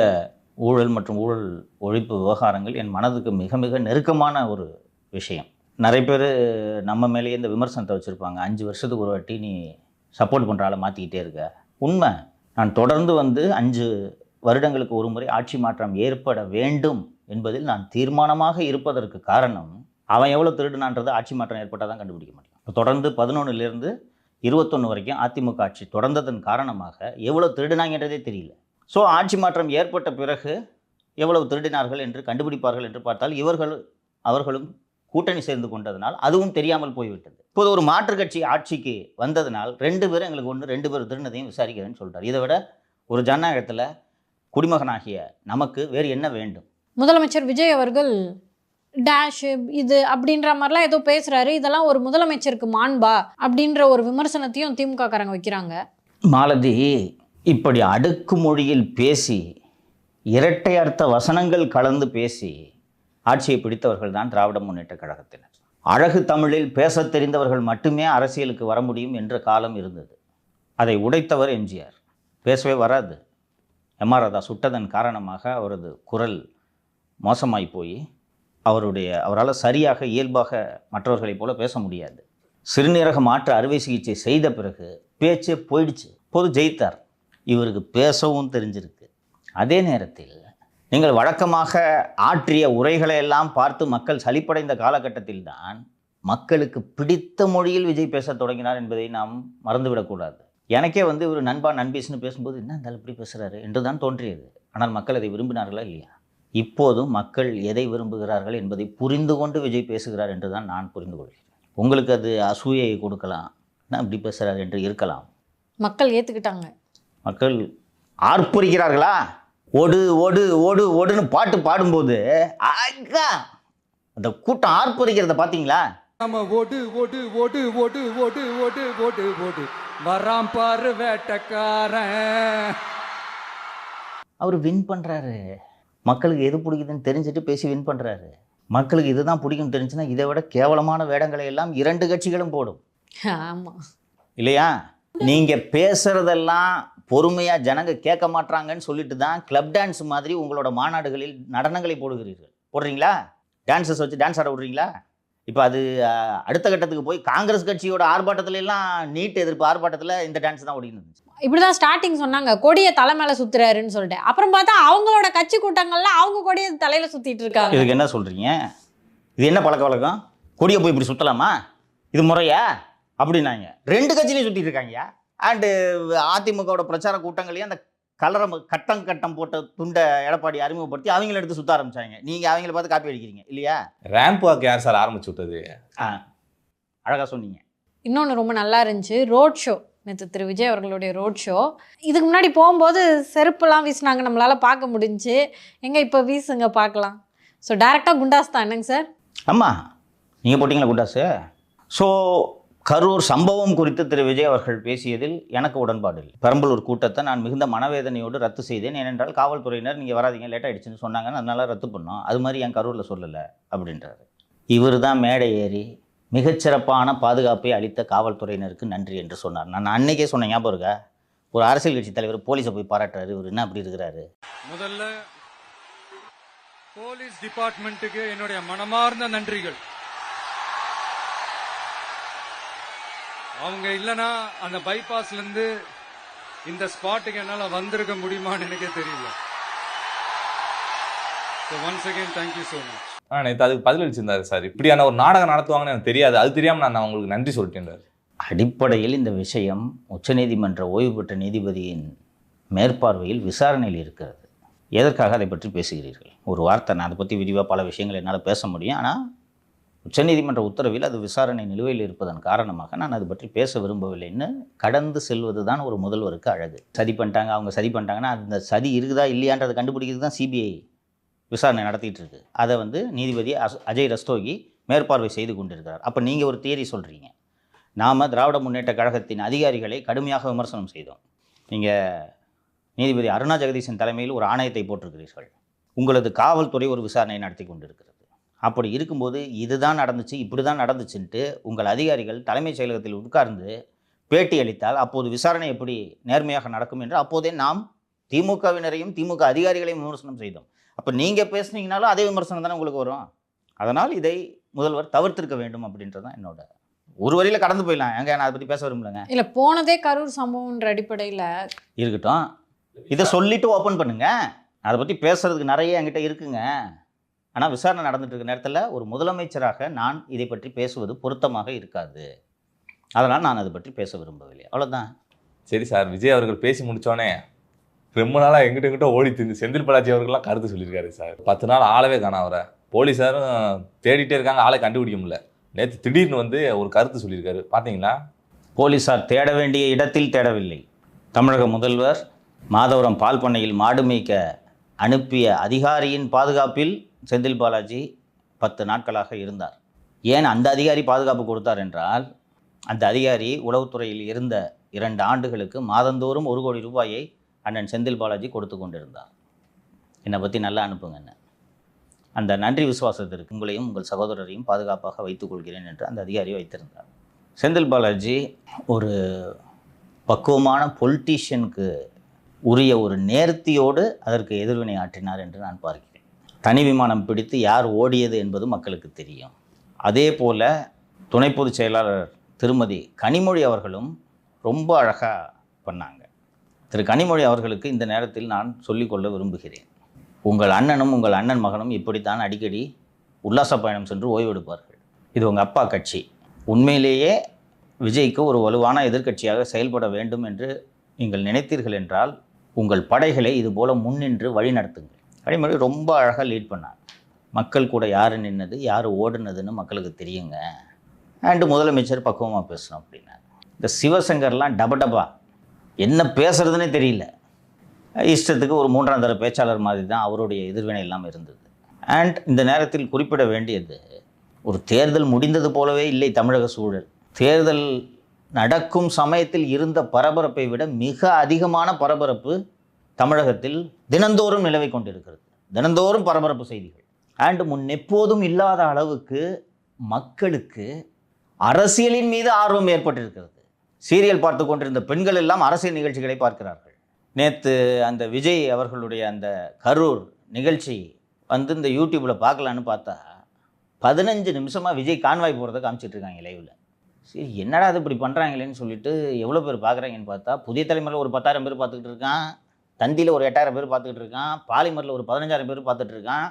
ஊழல் மற்றும் ஊழல் ஒழிப்பு விவகாரங்கள் என் மனதுக்கு மிக மிக நெருக்கமான ஒரு விஷயம். நிறைய பேர் நம்ம மேலேயே இந்த விமர்சனத்தை வச்சுருப்பாங்க, 5 வருஷத்துக்கு ஒரு வாட்டி நீ சப்போர்ட் பண்ணுற ஆளை மாற்றிக்கிட்டே இருக்க. உண்மை, நான் தொடர்ந்து 5 வருடங்களுக்கு ஒரு முறை ஆட்சி மாற்றம் ஏற்பட வேண்டும் என்பதில் நான் தீர்மானமாக இருப்பதற்கு காரணம், அவன் எவ்வளோ திருடுனான்றதை ஆட்சி மாற்றம் ஏற்பட்டால் தான் கண்டுபிடிக்க முடியும். தொடர்ந்து 11லேருந்து 21 வரைக்கும் அதிமுக ஆட்சி தொடர்ந்ததன் காரணமாக எவ்வளோ திருடினாங்கன்றதே தெரியல. ஸோ ஆட்சி மாற்றம் ஏற்பட்ட பிறகு எவ்வளவு திருடினார்கள் என்று கண்டுபிடிப்பார்கள் என்று பார்த்தால் அவர்களும் கூட்டணி சேர்ந்து கொண்டதனால் அதுவும் தெரியாமல் போய்விட்டது. இப்போது ஒரு மாற்றுக் கட்சி ஆட்சிக்கு வந்ததனால் 2 பேரும் எங்களுக்கு ஒன்று, 2 பேர் திருநதையும் விசாரிக்கிறேன்னு சொல்கிறார். இதை விட ஒரு ஜனநாயகத்தில் குடிமகனாகிய நமக்கு வேறு என்ன வேண்டும்? முதலமைச்சர் விஜய் அவர்கள் டேஷ் இது அப்படின்ற மாதிரிலாம் ஏதோ பேசுகிறாரு. இதெல்லாம் ஒரு முதலமைச்சருக்கு மாண்பா அப்படின்ற ஒரு விமர்சனத்தையும் திமுக காரங்க வைக்கிறாங்க. மாலதி, இப்படி அடுக்குமொழியில் பேசி இரட்டை அர்த்த வசனங்கள் கலந்து பேசி ஆட்சியை பிடித்தவர்கள் தான் திராவிட முன்னேற்ற கழகத்தினர். அழகு தமிழில் பேசத் தெரிந்தவர்கள் மட்டுமே அரசியலுக்கு வர முடியும் என்ற காலம் இருந்தது. அதை உடைத்தவர் எம்ஜிஆர். பேசவே வராது. எம்ஆர் ராதா சுட்டதன் காரணமாக அவரது குரல் மோசமாய் போய் அவரால் சரியாக இயல்பாக மற்றவர்களைப் போல பேச முடியாது. சிறுநீரக மாற்று அறுவை சிகிச்சை செய்த பிறகு பேச்சே போயிடுச்சு. போது ஜெயித்தார். இவருக்கு பேசவும் தெரிஞ்சிருக்கு. அதே நேரத்தில் நீங்கள் வழக்கமாக ஆற்றிய உரைகளை எல்லாம் பார்த்து மக்கள் சலிப்படைந்த காலகட்டத்தில் தான் மக்களுக்கு பிடித்த மொழியில் விஜய் பேச தொடங்கினார் என்பதை நாம் மறந்துவிடக்கூடாது. எனக்கே இவர் நண்பா நண்பீஸ்னு பேசும்போது என்ன இருந்தாலும் இப்படி பேசுகிறாரு என்று தான் தோன்றியது. ஆனால் மக்கள் அதை விரும்பினார்களா இல்லையா? இப்போதும் மக்கள் எதை விரும்புகிறார்கள் என்பதை புரிந்து கொண்டு விஜய் பேசுகிறார் என்று தான் நான் புரிந்து கொள்கிறேன். உங்களுக்கு அது அசூயை கொடுக்கலாம், நான் இப்படி பேசுகிறார் என்று இருக்கலாம். மக்கள் ஏற்றுக்கிட்டாங்க. மக்கள் ஆர்ப்பரிக்கிறார்களா? ஓடு ஓடு ஓடு ஓடுன்னு பாட்டு பாடும்போது அந்த கூட்டம் ஆர்ப்பரிக்கிறத பார்த்தீங்களா? நம்ம ஓடு ஓடு ஓடு ஓடு ஓடு ஓடு ஓடு ஓடு வராம் பாரு வேட்டக்காரன். அவர் வின் பண்ணுறாரு. மக்களுக்கு எது பிடிக்குதுன்னு தெரிஞ்சுட்டு பேசி வின் பண்ணுறாரு. மக்களுக்கு இதுதான் பிடிக்கும்னு தெரிஞ்சுன்னா இதை விட கேவலமான வேடங்களை எல்லாம் 2 கட்சிகளும் போடும். ஆமாம் இல்லையா? நீங்கள் பேசுகிறதெல்லாம் பொறுமையாக ஜனங்க கேட்க மாட்டாங்கன்னு சொல்லிட்டு தான் கிளப் டான்ஸ் மாதிரி உங்களோட மாநாடுகளில் நடனங்களை போடுறீங்களா? டான்ஸஸ் வச்சு டான்ஸ் ஆட விடுறீங்களா? இப்போ அது அடுத்த கட்டத்துக்கு போய் காங்கிரஸ் கட்சியோட ஆர்ப்பாட்டத்துல எல்லாம் நீட் எதிர்ப்பு ஆர்ப்பாட்டத்தில் இந்த டான்ஸ் தான் ஓடின்னு இருந்துச்சு. இப்படிதான் ஸ்டார்டிங் சொன்னாங்க, கொடியை தலை மேல சுத்துறாருன்னு சொல்லிட்டு. அப்புறம் பார்த்தா அவங்களோட கட்சி கூட்டங்கள்ல அவங்க கொடியை தலையில சுத்திட்டு இருக்காங்க. இதுக்கு என்ன சொல்றீங்க? இது என்ன பழக்க வழக்கம்? கொடியை போய் இப்படி சுத்தலாமா? இது முறையா? அப்படின்னாங்க. 2 கட்சியிலையும் சுத்திட்டு இருக்காங்க. அண்டு அதிமுகவோட பிரச்சார கூட்டங்களையும் அந்த கட்டம் போட்ட துண்டை எடப்பாடி அறிமுகப்படுத்தி அவங்கள எடுத்து சுத்த ஆரம்பிச்சாங்க. நீங்க அவங்கள பார்த்து காப்பி அடிக்கிறீங்க இல்லையா? ரேம்ப் வாக் யார் சார் ஆரம்பிச்சு விட்டது? அழகா சொன்னீங்க. இன்னொன்று ரொம்ப நல்லா இருந்துச்சு, ரோட் ஷோ. நேற்று திரு விஜய் அவர்களுடைய ரோட் ஷோ. இதுக்கு முன்னாடி போகும்போது செருப்புலாம் வீசினாங்க, நம்மளால் பார்க்க முடிஞ்சு. எங்கே இப்போ வீசுங்க பார்க்கலாம். ஸோ டைரெக்டாக குண்டாஸ் தான் என்னங்க சார்? ஆமாம், நீங்கள் போட்டிங்களா குண்டாஸு? ஸோ கரூர் சம்பவம் குறித்து திரு விஜய் அவர்கள் பேசியதில் எனக்கு உடன்பாடு இல்லை. பெரம்பலூர் கூட்டத்தை நான் மிகுந்த மனவேதனையோடு ரத்து செய்தேன். ஏனென்றால் காவல்துறையினர் நீங்கள் வராதிங்க, லேட் ஆகிடுச்சுன்னு சொன்னாங்கன்னு அதனால ரத்து பண்ணோம். அது மாதிரி என் கரூரில் சொல்லலை அப்படின்றாரு. இவர் தான் மேடை ஏறி மிகச்சிறப்பான பாதுகாப்பை அளித்த காவல்துறையினருக்கு நன்றி என்று சொன்னார். நான் அன்னைக்கே சொன்னேன், ஞாபகம் இருக்கா? ஒரு அரசியல் கட்சி தலைவர் போலீஸை போய் பாராட்டுறாரு, இவர் என்ன அப்படி இருக்கிறாரு? முதல்ல போலீஸ் டிபார்ட்மெண்ட்டுக்கு என்னுடைய மனமார்ந்த நன்றிகள். அவங்க இல்லைன்னா அந்த பைபாஸ்ல இருந்து இந்த ஸ்பாட்டுக்கு என்னால வந்திருக்க முடியுமான்னு எனக்கே தெரியல. Once again thank you so much. நேற்று அதுக்கு பதில் அளிச்சிருந்தாரு சார். இப்படியான ஒரு நாடகம் நடத்துவாங்கன்னு எனக்கு தெரியாது, அது தெரியாமல் நான் உங்களுக்கு நன்றி சொல்லிட்டேன். அடிப்படையில் இந்த விஷயம் உச்சநீதிமன்ற ஓய்வு பெற்ற நீதிபதியின் மேற்பார்வையில் விசாரணையில் இருக்கிறது. எதற்காக அதை பற்றி பேசுகிறீர்கள்? ஒரு வார்த்தை, நான் அதை பற்றி விரிவாக பல விஷயங்கள் என்னால் பேச முடியும். ஆனால் உச்சநீதிமன்ற உத்தரவில் அது விசாரணை நிலுவையில் இருப்பதன் காரணமாக நான் அது பற்றி பேச விரும்பவில்லைன்னு கடந்து செல்வது தான் ஒரு முதல்வருக்கு அழகு. சதி பண்ணிட்டாங்க, அவங்க சதி பண்ணிட்டாங்கன்னா அந்த சதி இருக்குதா இல்லையான்றதை கண்டுபிடிக்கிறது தான் சிபிஐ விசாரணை நடத்திட்டு இருக்கு. அதை நீதிபதி அஜய் ரஸ்தோகி மேற்பார்வை செய்து கொண்டிருக்கிறார். அப்போ நீங்கள் ஒரு தியரி சொல்கிறீங்க, நாம் திராவிட முன்னேற்ற கழகத்தின் அதிகாரிகளை கடுமையாக விமர்சனம் செய்தோம். நீங்கள் நீதிபதி அருணா ஜெகதீசன் தலைமையில் ஒரு ஆணையத்தை போட்டிருக்கிறீர்கள். உங்களது காவல்துறை ஒரு விசாரணையை நடத்தி கொண்டிருக்கிறது. அப்படி இருக்கும்போது இதுதான் நடந்துச்சு, இப்படி தான் நடந்துச்சுன்ட்டு உங்கள் அதிகாரிகள் தலைமைச் செயலகத்தில் உட்கார்ந்து பேட்டி அளித்தால் அப்போது விசாரணை எப்படி நேர்மையாக நடக்கும் என்று அப்போதே நாம் திமுகவினரையும் திமுக அதிகாரிகளையும் விமர்சனம் செய்தோம். அப்போ நீங்கள் பேசுனீங்கனாலும் அதே விமர்சனம் தானே உங்களுக்கு வரும். அதனால் இதை முதல்வர் தவிர்த்திருக்க வேண்டும் அப்படின்றது தான் என்னோட. ஒரு வரியில் கடந்து போயிடலாம், எங்க நான் அதை பற்றி பேச விரும்பலங்க. இல்லை, போனதே கரூர் சம்பவம்ன்ற அடிப்படையில் இருக்கட்டும். இதை சொல்லிவிட்டு ஓப்பன் பண்ணுங்க. அதை பற்றி பேசுறதுக்கு நிறைய என்கிட்ட இருக்குங்க. ஆனால் விசாரணை நடந்துட்டு இருக்க நேரத்தில் ஒரு முதலமைச்சராக நான் இதை பற்றி பேசுவது பொருத்தமாக இருக்காது. அதனால் நான் அதை பற்றி பேச விரும்பவில்லை, அவ்வளோதான். சரி சார், விஜய் அவர்கள் பேசி முடித்தோடனே ரொம்ப நாளாக எங்கிட்ட ஓடி திருந்து செந்தில் பாலாஜி அவர்கள்லாம் கருத்து சொல்லியிருக்காரு சார். 10 நாள் ஆளவே காணோம் அவரை. போலீஸாரும் தேடிட்டே இருக்காங்க, ஆளை கண்டுபிடிக்க முடியல. நேற்று திடீர்னு ஒரு கருத்து சொல்லியிருக்காரு, பார்த்தீங்களா? போலீஸார் தேட வேண்டிய இடத்தில் தேடவில்லை. தமிழக முதல்வர் மாதவரம் பால் பண்ணையில் மாடு மேய்க்க அனுப்பிய அதிகாரியின் பாதுகாப்பில் செந்தில் பாலாஜி 10 நாட்களாக இருந்தார். ஏன் அந்த அதிகாரி பாதுகாப்பு கொடுத்தார் என்றால், அந்த அதிகாரி உளவுத்துறையில் இருந்த 2 ஆண்டுகளுக்கு மாதந்தோறும் 1 கோடி ரூபாயை அண்ணன் செந்தில் பாலாஜி கொடுத்து கொண்டிருந்தார். என்னை பற்றி நல்லா அனுப்புங்கன்னு. அந்த நன்றி விசுவாசத்திற்கு உங்களையும் உங்கள் சகோதரரையும் பாதுகாப்பாக வைத்துக் கொள்கிறேன் என்று அந்த அதிகாரி வைத்திருந்தார். செந்தில் பாலாஜி ஒரு பக்குவமான பொலிட்டீஷியனுக்கு உரிய ஒரு நேர்த்தியோடு அதற்கு எதிர்வினை ஆற்றினார் என்று நான் பார்க்கிறேன். தனி விமானம் பிடித்து யார் ஓடியது என்பது மக்களுக்கு தெரியும். அதே போல் துணை பொதுச் செயலாளர் திருமதி கனிமொழி அவர்களும் ரொம்ப அழகாக பண்ணாங்க. திரு கனிமொழி அவர்களுக்கு இந்த நேரத்தில் நான் சொல்லிக்கொள்ள விரும்புகிறேன். உங்கள் அண்ணனும் உங்கள் அண்ணன் மகனும் இப்படித்தான் அடிக்கடி உல்லாச பயணம் சென்று ஓய்வெடுப்பார்கள். இது உங்கள் அப்பா கட்சி. உண்மையிலேயே விஜய்க்கு ஒரு வலுவான எதிர்க்கட்சியாக செயல்பட வேண்டும் என்று நீங்கள் நினைத்தீர்கள் என்றால் உங்கள் படைகளை இதுபோல் முன்னின்று வழி நடத்துங்கள். கனிமொழி ரொம்ப அழகாக லீட் பண்ணாங்க. மக்கள் கூட யார் நின்னது யார் ஓடுனதுன்னு மக்களுக்கு தெரியுங்க. அண்டு முதலமைச்சர் பக்குவமாக பேசணும் அப்படின்னாரு. இந்த சிவசங்கர்லாம் டபா என்ன பேசுறதுன்னே தெரியல. இஷ்டத்துக்கு ஒரு 3ஆம் தர பேச்சாளர் மாதிரி தான் அவருடைய எதிர்வினை இல்லாமல் இருந்தது. அண்ட் இந்த நேரத்தில் குறிப்பிட வேண்டியது, ஒரு தேர்தல் முடிந்தது போலவே இல்லை தமிழக சூழல். தேர்தல் நடக்கும் சமயத்தில் இருந்த பரபரப்பை விட மிக அதிகமான பரபரப்பு தமிழகத்தில் தினந்தோறும் நிலவை கொண்டிருக்கிறது. தினந்தோறும் பரபரப்பு செய்திகள். அண்ட் முன்னெப்போதும் இல்லாத அளவுக்கு மக்களுக்கு அரசியலின் மீது ஆர்வம் ஏற்பட்டிருக்கிறது. சீரியல் பார்த்து கொண்டிருந்த பெண்கள் எல்லாம் அரசியல் நிகழ்ச்சிகளை பார்க்கிறார்கள். நேற்று அந்த விஜய் அவர்களுடைய அந்த கரூர் நிகழ்ச்சி வந்து இந்த யூடியூப்பில் பார்க்கலான்னு பார்த்தா 15 நிமிஷமாக விஜய் கான்வாய் போகிறத காமிச்சிட்ருக்காங்க லைவில். சரி, என்னடா அது இப்படி பண்ணுறாங்களேன்னு சொல்லிட்டு எவ்வளோ பேர் பார்க்குறாங்கன்னு பார்த்தா, புதிய தலைமுறையில் ஒரு 10,000 பேர் பார்த்துக்கிட்டு இருக்கான், தந்தியில் ஒரு 8,000 பேர் பார்த்துக்கிட்டு இருக்கான், பாலிமரில் ஒரு 15,000 பேர் பார்த்துட்டு இருக்கான்,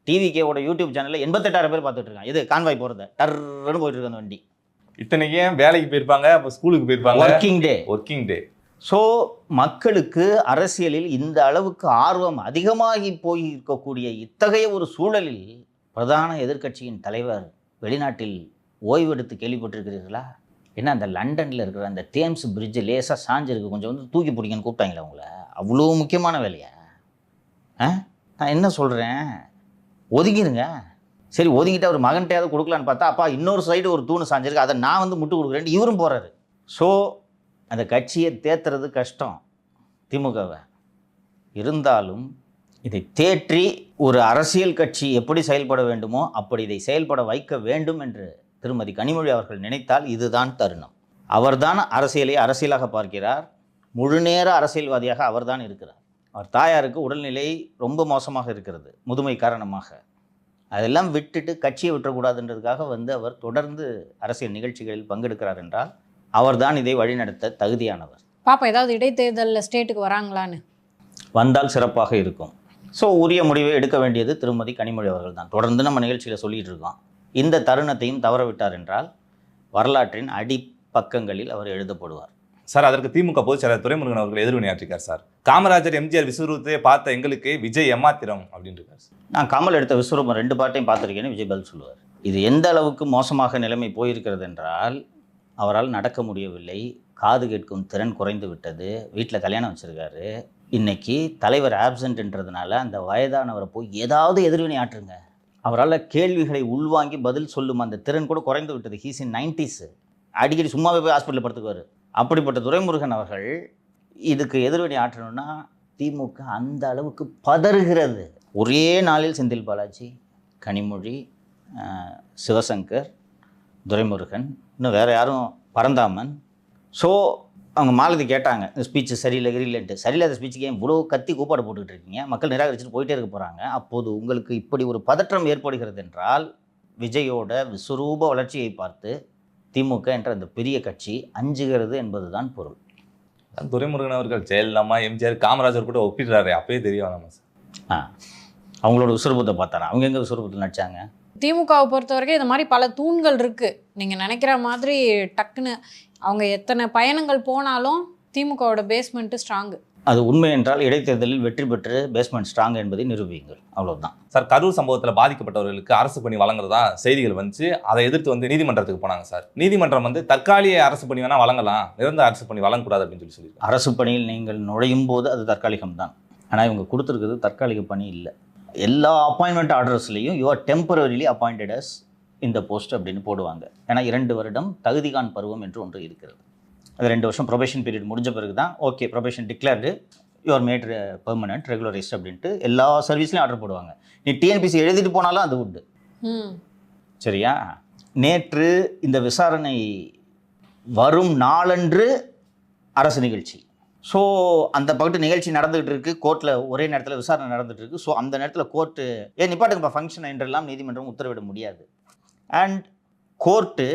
டிவிகேவோட யூடியூப் சேனலில் 88,000 பேர் பார்த்துட்டு இருக்கான். இது கான்வாய் போகிறத டர்ன்னு போயிட்டு இருக்கு அந்த வண்டி. இத்தனைக்கு ஏன் வேலைக்கு போயிருப்பாங்க, அப்போ ஸ்கூலுக்கு போயிருப்பாங்க, ஒர்க்கிங் டே. ஸோ மக்களுக்கு அரசியலில் இந்த அளவுக்கு ஆர்வம் அதிகமாகி போயிருக்கக்கூடிய இத்தகைய ஒரு சூழலில் பிரதான எதிர்க்கட்சியின் தலைவர் வெளிநாட்டில் ஓய்வெடுத்து கேள்விப்பட்டிருக்கிறீர்களா? ஏன்னா அந்த லண்டனில் இருக்கிற அந்த தேம்ஸ் பிரிட்ஜு லேசாக சாஞ்சிருக்கு, கொஞ்சம் வந்து தூக்கி பிடிங்கன்னு கூப்பிட்டாங்களே அவங்கள. அவ்வளோ முக்கியமான வேலையா? நான் என்ன சொல்கிறேன், ஒதுங்கிருங்க. சரி, ஒதுங்கிட்டு அவர் மகன்கிட்டையாவது கொடுக்கலான்னு பார்த்தா, அப்பா இன்னொரு சைடு ஒரு தூணு சாஞ்சிருக்கு, அதை நான் வந்து முட்டு கொடுக்குறேன் இவரும் போகிறாரு. ஸோ அந்த கட்சியை தேத்துறது கஷ்டம் திமுகவை. இருந்தாலும் இதை தேற்றி ஒரு அரசியல் கட்சி எப்படி செயல்பட வேண்டுமோ அப்படி இதை செயல்பட வைக்க வேண்டும் என்று திருமதி கனிமொழி அவர்கள் நினைத்தால் இதுதான் தருணம். அவர்தான் அரசியலை அரசியலாக பார்க்கிறார். முழுநேர அரசியல்வாதியாக அவர்தான் இருக்கிறார். அவர் தாயாருக்கு உடல்நிலை ரொம்ப மோசமாக இருக்கிறது முதுமை காரணமாக. அதெல்லாம் விட்டுட்டு கட்சியை விட்டுறக்கூடாதுன்றதுக்காக வந்து அவர் தொடர்ந்து அரசியல் நிகழ்ச்சிகளில் பங்கெடுக்கிறார் என்றால் அவர்தான் இதை வழிநடத்த தகுதியானவர். பாப்பா ஏதாவது இடைத்தேர்தலில் ஸ்டேட்டுக்கு வராங்களான்னு வந்தால் சிறப்பாக இருக்கும். ஸோ உரிய முடிவை எடுக்க வேண்டியது திருமதி கனிமொழி அவர்கள் தான். தொடர்ந்து நம்ம நிகழ்ச்சியில் சொல்லிகிட்டு இருக்கோம். இந்த தருணத்தையும் தவறவிட்டார் என்றால் வரலாற்றின் அடிப்பக்கங்களில் அவர் எழுதப்படுவார். சார், அதற்கு திமுக பொதுச் செயலாளர் துரைமுருகன் அவர்கள் எதிர்வினையாற்றிருக்கார். சார், காமராஜர் எம்ஜிஆர் விஸ்வரூபத்தை பார்த்த எங்களுக்கு விஜய் ஏமாத்திரம் அப்படின்னு இருக்கார். நான் கமல் எடுத்த விஸ்வரூபம் 2 பாட்டையும் பார்த்துருக்கேன்னு விஜய் பதில் சொல்லுவார். இது எந்த அளவுக்கு மோசமாக நிலைமை போயிருக்கிறது என்றால் அவரால் நடக்க முடியவில்லை, காது கேட்கும் திறன் குறைந்து விட்டது, வீட்டில் கல்யாணம் வச்சுருக்காரு. இன்றைக்கி தலைவர் ஆப்சண்ட்ன்றதுனால அந்த வயதானவரை போய் ஏதாவது எதிர்வினை ஆற்றுங்க. அவரால் கேள்விகளை உள்வாங்கி பதில் சொல்லும் அந்த திறன் கூட குறைந்து விட்டது. He's in 90s. அடிக்கடி சும்மாவே போய் ஹாஸ்பிட்டலில் படுத்துக்குவார். அப்படிப்பட்ட துரைமுருகன் அவர்கள் இதுக்கு எதிர்வினை ஆற்றணும்னா திமுக அந்த அளவுக்கு பதறுகிறது. ஒரே நாளில் செந்தில் பாலாஜி, கனிமொழி, சிவசங்கர், துரைமுருகன், இன்னும் வேறு யாரும் பரந்தாமன். ஸோ அவங்க மாலதி கேட்டாங்க, இந்த ஸ்பீச்சு சரியில்லைன்ட்டு. சரியில்லாத ஸ்பீச்சுக்கு ஏன் இவ்வளோ கத்தி கூப்பாடு போட்டுக்கிட்டு இருக்கீங்க, மக்கள் நிராகரிச்சுட்டு போயிட்டே இருக்க போகிறாங்க. அப்போது உங்களுக்கு இப்படி ஒரு பதற்றம் ஏற்படுகிறது என்றால் விஜயோட விஸ்வரூப வளர்ச்சியை பார்த்து திமுக என்ற அந்த பெரிய கட்சி அஞ்சுகிறது என்பதுதான் பொருள். துரைமுருகன் அவர்கள் ஜெயலலிதா, எம்ஜிஆர், காமராஜர் கூட ஒப்பிடுறாரு. அப்பயே தெரியும் நம்ம சார். அவங்களோட விஸ்வரூபத்தை பார்த்தாரா? அவங்க எங்கே விஸ்வரூபத்தில் நடிச்சாங்க? திமுகவை பொறுத்த வரைக்கும் இந்த மாதிரி பல தூண்கள் இருக்குது. நீங்கள் நினைக்கிற மாதிரி டக்குன்னு அவங்க எத்தனை பயணங்கள் போனாலும் திமுகவோட பேஸ்மெண்ட்டு ஸ்ட்ராங்கு. அது உண்மை என்றால் இடைத்தேர்தலில் வெற்றி பெற்று பேஸ்மெண்ட் ஸ்ட்ராங் என்பதை நிரூபியுங்கள். அவ்வளோதான் சார். கரூர் சம்பவத்தில் பாதிக்கப்பட்டவர்களுக்கு அரசு பணி வழங்குறதா செய்திகள் வந்துச்சு. அதை எதிர்த்து வந்து நீதிமன்றத்துக்கு போனாங்க சார். நீதிமன்றம் வந்து தற்காலிக அரசு பணி வேணால் வழங்கலாம், நிரந்தர அரசு பணி வழங்கக்கூடாது அப்படின்னு சொல்லி அரசு பணியில் நீங்கள் நுழையும் போது அது தற்காலிகம்தான். ஆனால் இவங்க கொடுத்துருக்குது தற்காலிக பணி இல்லை. எல்லா அப்பாயின்மெண்ட் ஆர்டர்ஸ்லையும் you are temporarily appointed as இந்த போஸ்ட் அப்படின்னு போடுவாங்க. ஏன்னா 2 வருடம் தகுதிகான் பருவம் என்று ஒன்று இருக்கிறது. அது 2 வருஷம் ப்ரொபேஷன் பீரியட் முடிஞ்ச பிறகு தான் okay probation declared, you're made permanent regularized அப்படின்ட்டு எல்லா சர்வீஸ்லையும் ஆர்டர் போடுவாங்க. நீ டிஎன்பிசி எழுதிட்டு போனாலும் அது உண்டு. சரியா? நேற்று இந்த விசாரணை வரும் நாளன்று அரசு நிகழ்ச்சி. ஸோ அந்த பக்கத்து நிகழ்ச்சி நடந்துகிட்டு இருக்குது, கோர்ட்டில் ஒரே நேரத்தில் விசாரணை நடந்துகிட்டு இருக்குது. ஸோ அந்த நேரத்தில் கோர்ட்டு நிப்பாட்டுங்கப்பா ஃபங்க்ஷன் என்றெல்லாம் நீதிமன்றம் உத்தரவிட முடியாது. அண்ட் கோர்ட்டு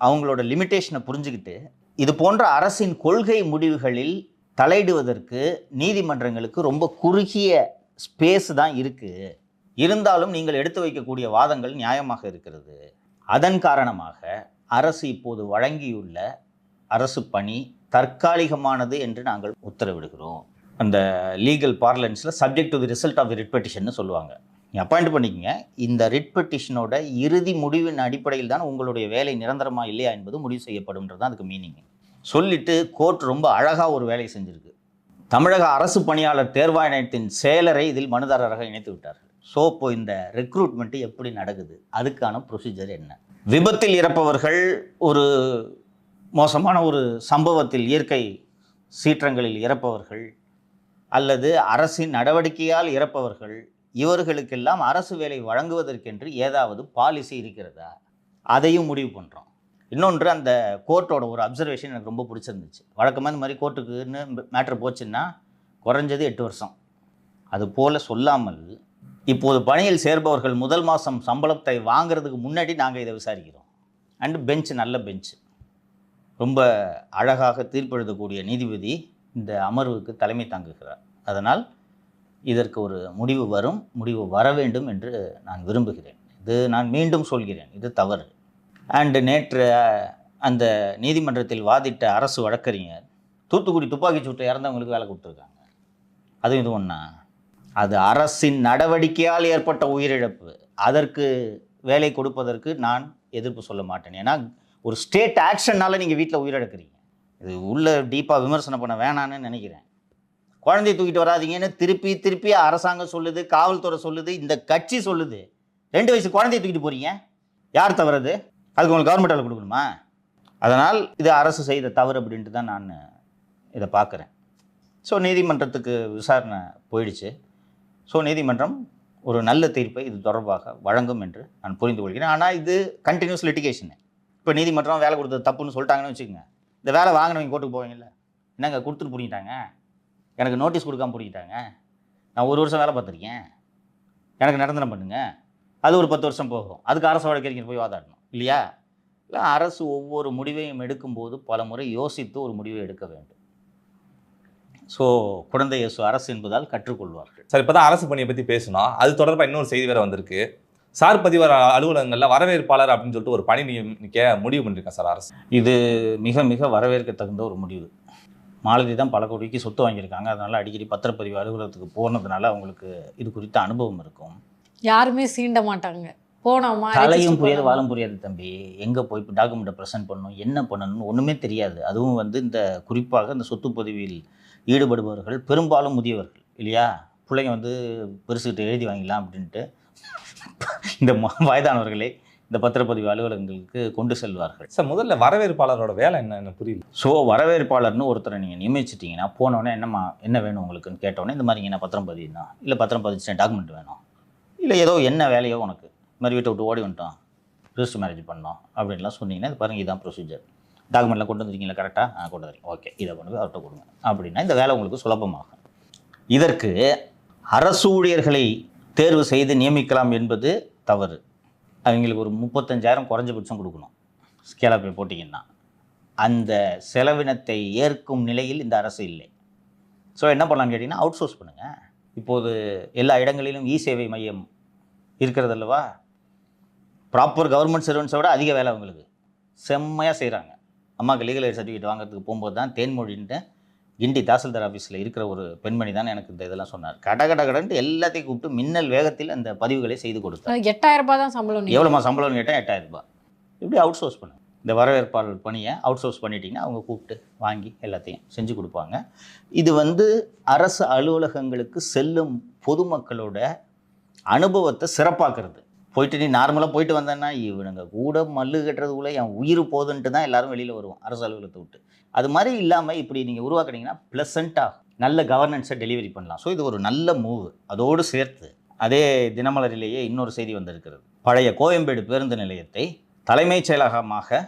அவங்களோட லிமிட்டேஷனை புரிஞ்சுக்கிட்டு இது போன்ற அரசின் கொள்கை முடிவுகளில் தலையிடுவதற்கு நீதிமன்றங்களுக்கு ரொம்ப குறுகிய ஸ்பேஸ் தான் இருக்குது. இருந்தாலும் நீங்கள் எடுத்து வைக்கக்கூடிய வாதங்கள் நியாயமாக இருக்கிறது. அதன் காரணமாக அரசு இப்போது வழங்கியுள்ள அரசு பணி தற்காலிகமானது என்று நாங்கள் உத்தரவிடுகிறோம். அந்த லீகல் பார்லன்ஸில் subject to the result of the writ petition சொல்லுவாங்க. நீங்கள் அப்பாயிண்ட் பண்ணிக்கங்க. இந்த ரிட் பெட்டிஷனோட இறுதி முடிவின் அடிப்படையில் தான் உங்களுடைய வேலை நிரந்தரமாக இல்லையா என்பது முடிவு செய்யப்படும்ன்றது தான் அதுக்கு மீனிங். சொல்லிட்டு கோர்ட் ரொம்ப அழகாக ஒரு வேலையை செஞ்சுருக்கு. தமிழக அரசு பணியாளர் தேர்வாணையத்தின் செயலரை இதில் மனுதாரராக இணைத்து விட்டார்கள். ஸோ இப்போ இந்த ரெக்ரூட்மெண்ட்டு எப்படி நடக்குது, அதுக்கான ப்ரொசீஜர் என்ன? விபத்தில் இறப்பவர்கள், ஒரு மோசமான ஒரு சம்பவத்தில் இயற்கை சீற்றங்களில் இறப்பவர்கள், அல்லது அரசின் நடவடிக்கையால் இறப்பவர்கள், இவர்களுக்கெல்லாம் அரசு வேலை வழங்குவதற்கென்று ஏதாவது பாலிசி இருக்கிறதா, அதையும் முடிவு பண்ணுறோம். இன்னொன்று, அந்த கோர்ட்டோட ஒரு அப்சர்வேஷன் எனக்கு ரொம்ப பிடிச்சிருந்துச்சு. வழக்கமாக இந்த மாதிரி கோர்ட்டுக்குன்னு மேட்ரு போச்சுன்னா குறைஞ்சது 8 வருஷம். அது போல் சொல்லாமல் இப்போது பணியில் சேர்பவர்கள் முதல் மாதம் சம்பளத்தை வாங்கிறதுக்கு முன்னாடி நாங்கள் இதை விசாரிக்கிறோம். அண்டு பெஞ்ச், நல்ல பெஞ்ச், ரொம்ப அழகாக தீர்ப்பெழுதக்கூடிய நீதிபதி இந்த அமர்வுக்கு தலைமை தாங்குகிறார். அதனால் இதற்கு ஒரு முடிவு வரும், முடிவு வர வேண்டும் என்று நான் விரும்புகிறேன். இது நான் மீண்டும் சொல்கிறேன், இது தவறு. அண்டு நேற்று அந்த நீதிமன்றத்தில் வாதிட்ட அரசு வழக்கறிஞர் தூத்துக்குடி துப்பாக்கி சூட்டை இறந்தவங்களுக்கு வேலை கொடுத்துருக்காங்க. அதுவும் இது ஒன்றா? அது அரசின் நடவடிக்கையால் ஏற்பட்ட உயிரிழப்பு. அதற்கு வேலை கொடுப்பதற்கு நான் எதிர்ப்பு சொல்ல மாட்டேன். ஏன்னா ஒரு ஸ்டேட் ஆக்ஷனால் நீங்கள் வீட்டில் உயிரிழக்கிறீங்க. இது உள்ள டீப்பாக விமர்சனம் பண்ண வேணான்னு நினைக்கிறேன். குழந்தைய தூக்கிட்டு வராதிங்கன்னு திருப்பி திருப்பி அரசாங்கம் சொல்லுது, காவல்துறை சொல்லுது, இந்த கட்சி சொல்லுது. 2 வயசு குழந்தைய தூக்கிட்டு போகிறீங்க, யார் தவறது? அதுக்கு உங்களுக்கு கவர்மெண்ட்டால் கொடுக்கணுமா? அதனால் இது அரசு செய்த தவறு அப்படின்ட்டு தான் நான் இதை பார்க்குறேன். ஸோ நீதிமன்றத்துக்கு விசாரணை போயிடுச்சு. ஸோ நீதிமன்றம் ஒரு நல்ல தீர்ப்பை இது தொடர்பாக வழங்கும் என்று நான் புரிந்து கொள்கிறேன். ஆனால் இது கண்டினியூஸ் லிட்டிகேஷனு. இப்போ நீதிமன்றம் வேலை கொடுத்தது தப்புன்னு சொல்லிட்டாங்கன்னு வச்சுக்கோங்க, இந்த வேலை வாங்கினவங்க கோர்ட்டுக்கு போவீங்கல்ல, என்னங்க கொடுத்துட்டு பிடிக்கிட்டாங்க, எனக்கு நோட்டீஸ் கொடுக்காம பிடிக்கிட்டாங்க, நான் 1 வருஷம் வேலை பார்த்துருக்கேன், எனக்கு நிரந்தரம் பண்ணுங்க, அது ஒரு 10 வருஷம் போகும், அதுக்கு அரசு வழக்கறிஞர் போய் வாதாடணும் இல்லையா? இல்லை, அரசு ஒவ்வொரு முடிவையும் எடுக்கும்போது பல முறை யோசித்து ஒரு முடிவை எடுக்க வேண்டும். ஸோ குழந்தை இயேசு அரசு என்பதால் கற்றுக்கொள்வார்கள். சார், இப்போ தான் அரசு பணியை பற்றி பேசணும். அது தொடர்பாக இன்னொரு செய்தி வேறு வந்திருக்கு. சார் பதிவாளர் அலுவலகங்களில் வரவேற்பாளர் அப்படின்னு சொல்லிட்டு ஒரு பணி நியமிக்க முடிவு பண்ணியிருக்கேன் சார் அரசு. இது மிக மிக வரவேற்க தகுந்த ஒரு முடிவு. மாலதி தான் பல கோடிக்கு சொத்து வாங்கியிருக்காங்க. அதனால் அடிக்கடி பத்திரப்பதிவு அலுவலகத்துக்கு போனதுனால அவங்களுக்கு இது குறித்த அனுபவம் இருக்கும். யாருமே சீண்ட மாட்டாங்க. போனோமா, தலையும் புரியாது வாழும் புரியாது தம்பி. எங்கே போய் இப்போ டாக்குமெண்ட்டை ப்ரெசென்ட் பண்ணணும், என்ன பண்ணணும்னு ஒன்றுமே தெரியாது. அதுவும் இந்த குறிப்பாக இந்த சொத்து பதிவில் ஈடுபடுபவர்கள் பெரும்பாலும் முதியவர்கள் இல்லையா? பிள்ளைங்க பெருசுக்கிட்ட எழுதி வாங்கிடலாம் அப்படின்ட்டு இந்த வயதானவர்களை இந்த பத்திரப்பதிவு அலுவலகங்களுக்கு கொண்டு செல்வார்கள். சார், முதல்ல வரவேற்பாளரோட வேலை என்ன புரியல. ஸோ வரவேற்பாளர்னு ஒருத்தரை நீங்கள் நியமிச்சிட்டிங்கன்னா போனோடனே என்ன வேணும் உங்களுக்குன்னு கேட்டோன்னே, இந்த மாதிரி நான் பத்திரம் பதினா, இல்லை பத்திரம் பதிச்சுட்டேன் டாக்குமெண்ட் வேணும், இல்லை ஏதோ என்ன வேலையோ உனக்கு, இது மாதிரி வீட்டை விட்டு ஓடி வந்துட்டோம், ரிஜிஸ்டர் மேரேஜ் பண்ணோம் அப்படின்லாம் சொன்னீங்கன்னா, இது பாருங்கள் இதுதான் ப்ரொசீஜர், டாக்குமெண்ட்லாம் கொண்டு வந்துருக்கீங்களா, கரெக்டாக கொண்டு வந்துருக்கீங்க, ஓகே இதை கொண்டு போய் அவர்கிட்ட கொடுங்க அப்படின்னா இந்த வேலை உங்களுக்கு சுலபமாகும். இதற்கு அரசு ஊழியர்களை தேர்வு செய்து நியமிக்கலாம் என்பது தவறு. அவங்களுக்கு ஒரு 35,000 குறைஞ்சபட்சம் கொடுக்கணும். ஸ்கேலாக போய் போட்டிங்கன்னா அந்த செலவினத்தை ஏற்கும் நிலையில் இந்த அரசு இல்லை. ஸோ என்ன பண்ணலான்னு கேட்டிங்கன்னா, அவுட் சோர்ஸ் பண்ணுங்கள். இப்போது எல்லா இடங்களிலும் சேவை மையம் இருக்கிறது அல்லவா? ப்ராப்பர் கவர்மெண்ட் சர்வன்ஸை விட அதிக வேலை அவங்களுக்கு, செம்மையாக செய்கிறாங்க. அம்மாவுக்கு லீகல் எய்ட் சர்டிஃபிகேட் வாங்குறதுக்கு போகும்போது தான் தேன்மொழின்ட்டு கிண்டி தாசில்தார் ஆஃபீஸில் இருக்கிற ஒரு பெண்மணி தான் எனக்கு இந்த இதெல்லாம் சொன்னார். கடன்ட்டு எல்லாத்தையும் கூப்பிட்டு மின்னல் வேகத்தில் அந்த பதிவுகளை செய்து கொடுத்தார். 8,000 ரூபாய் தான் சம்பளம். எவ்வளோமா சம்பளம்னு கேட்டால் 8,000 ரூபாய். இப்படி அவுட் சோர்ஸ் பண்ணுங்க. இந்த வரவேற்பாளர் பணியை அவுட் சோர்ஸ் பண்ணிட்டீங்கன்னா அவங்க கூப்பிட்டு வாங்கி எல்லாத்தையும் செஞ்சு கொடுப்பாங்க. இது அரசு அலுவலகங்களுக்கு செல்லும் பொதுமக்களோட அனுபவத்தை சிறப்பாக்குறது. போயிட்டு நீ நார்மலாக போயிட்டு வந்தேன்னா இவனுங்க கூட மல்லு கட்டுறதுக்குள்ளே என் உயிர் போதுன்ட்டு தான் எல்லாரும் வெளியில் வருவோம் அரசு அலுவலகத்தை விட்டு. அது மாதிரி இல்லாமல் இப்படி நீங்கள் உருவாக்குனீங்கன்னா ப்ளசண்ட்டாக நல்ல கவர்னன்ஸை டெலிவரி பண்ணலாம். ஸோ இது ஒரு நல்ல மூவ். அதோடு சேர்த்து அதே தினமலரிலேயே இன்னொரு செய்தி வந்திருக்கிறது. பழைய கோயம்பேடு பேருந்து நிலையத்தை தலைமைச் செயலகமாக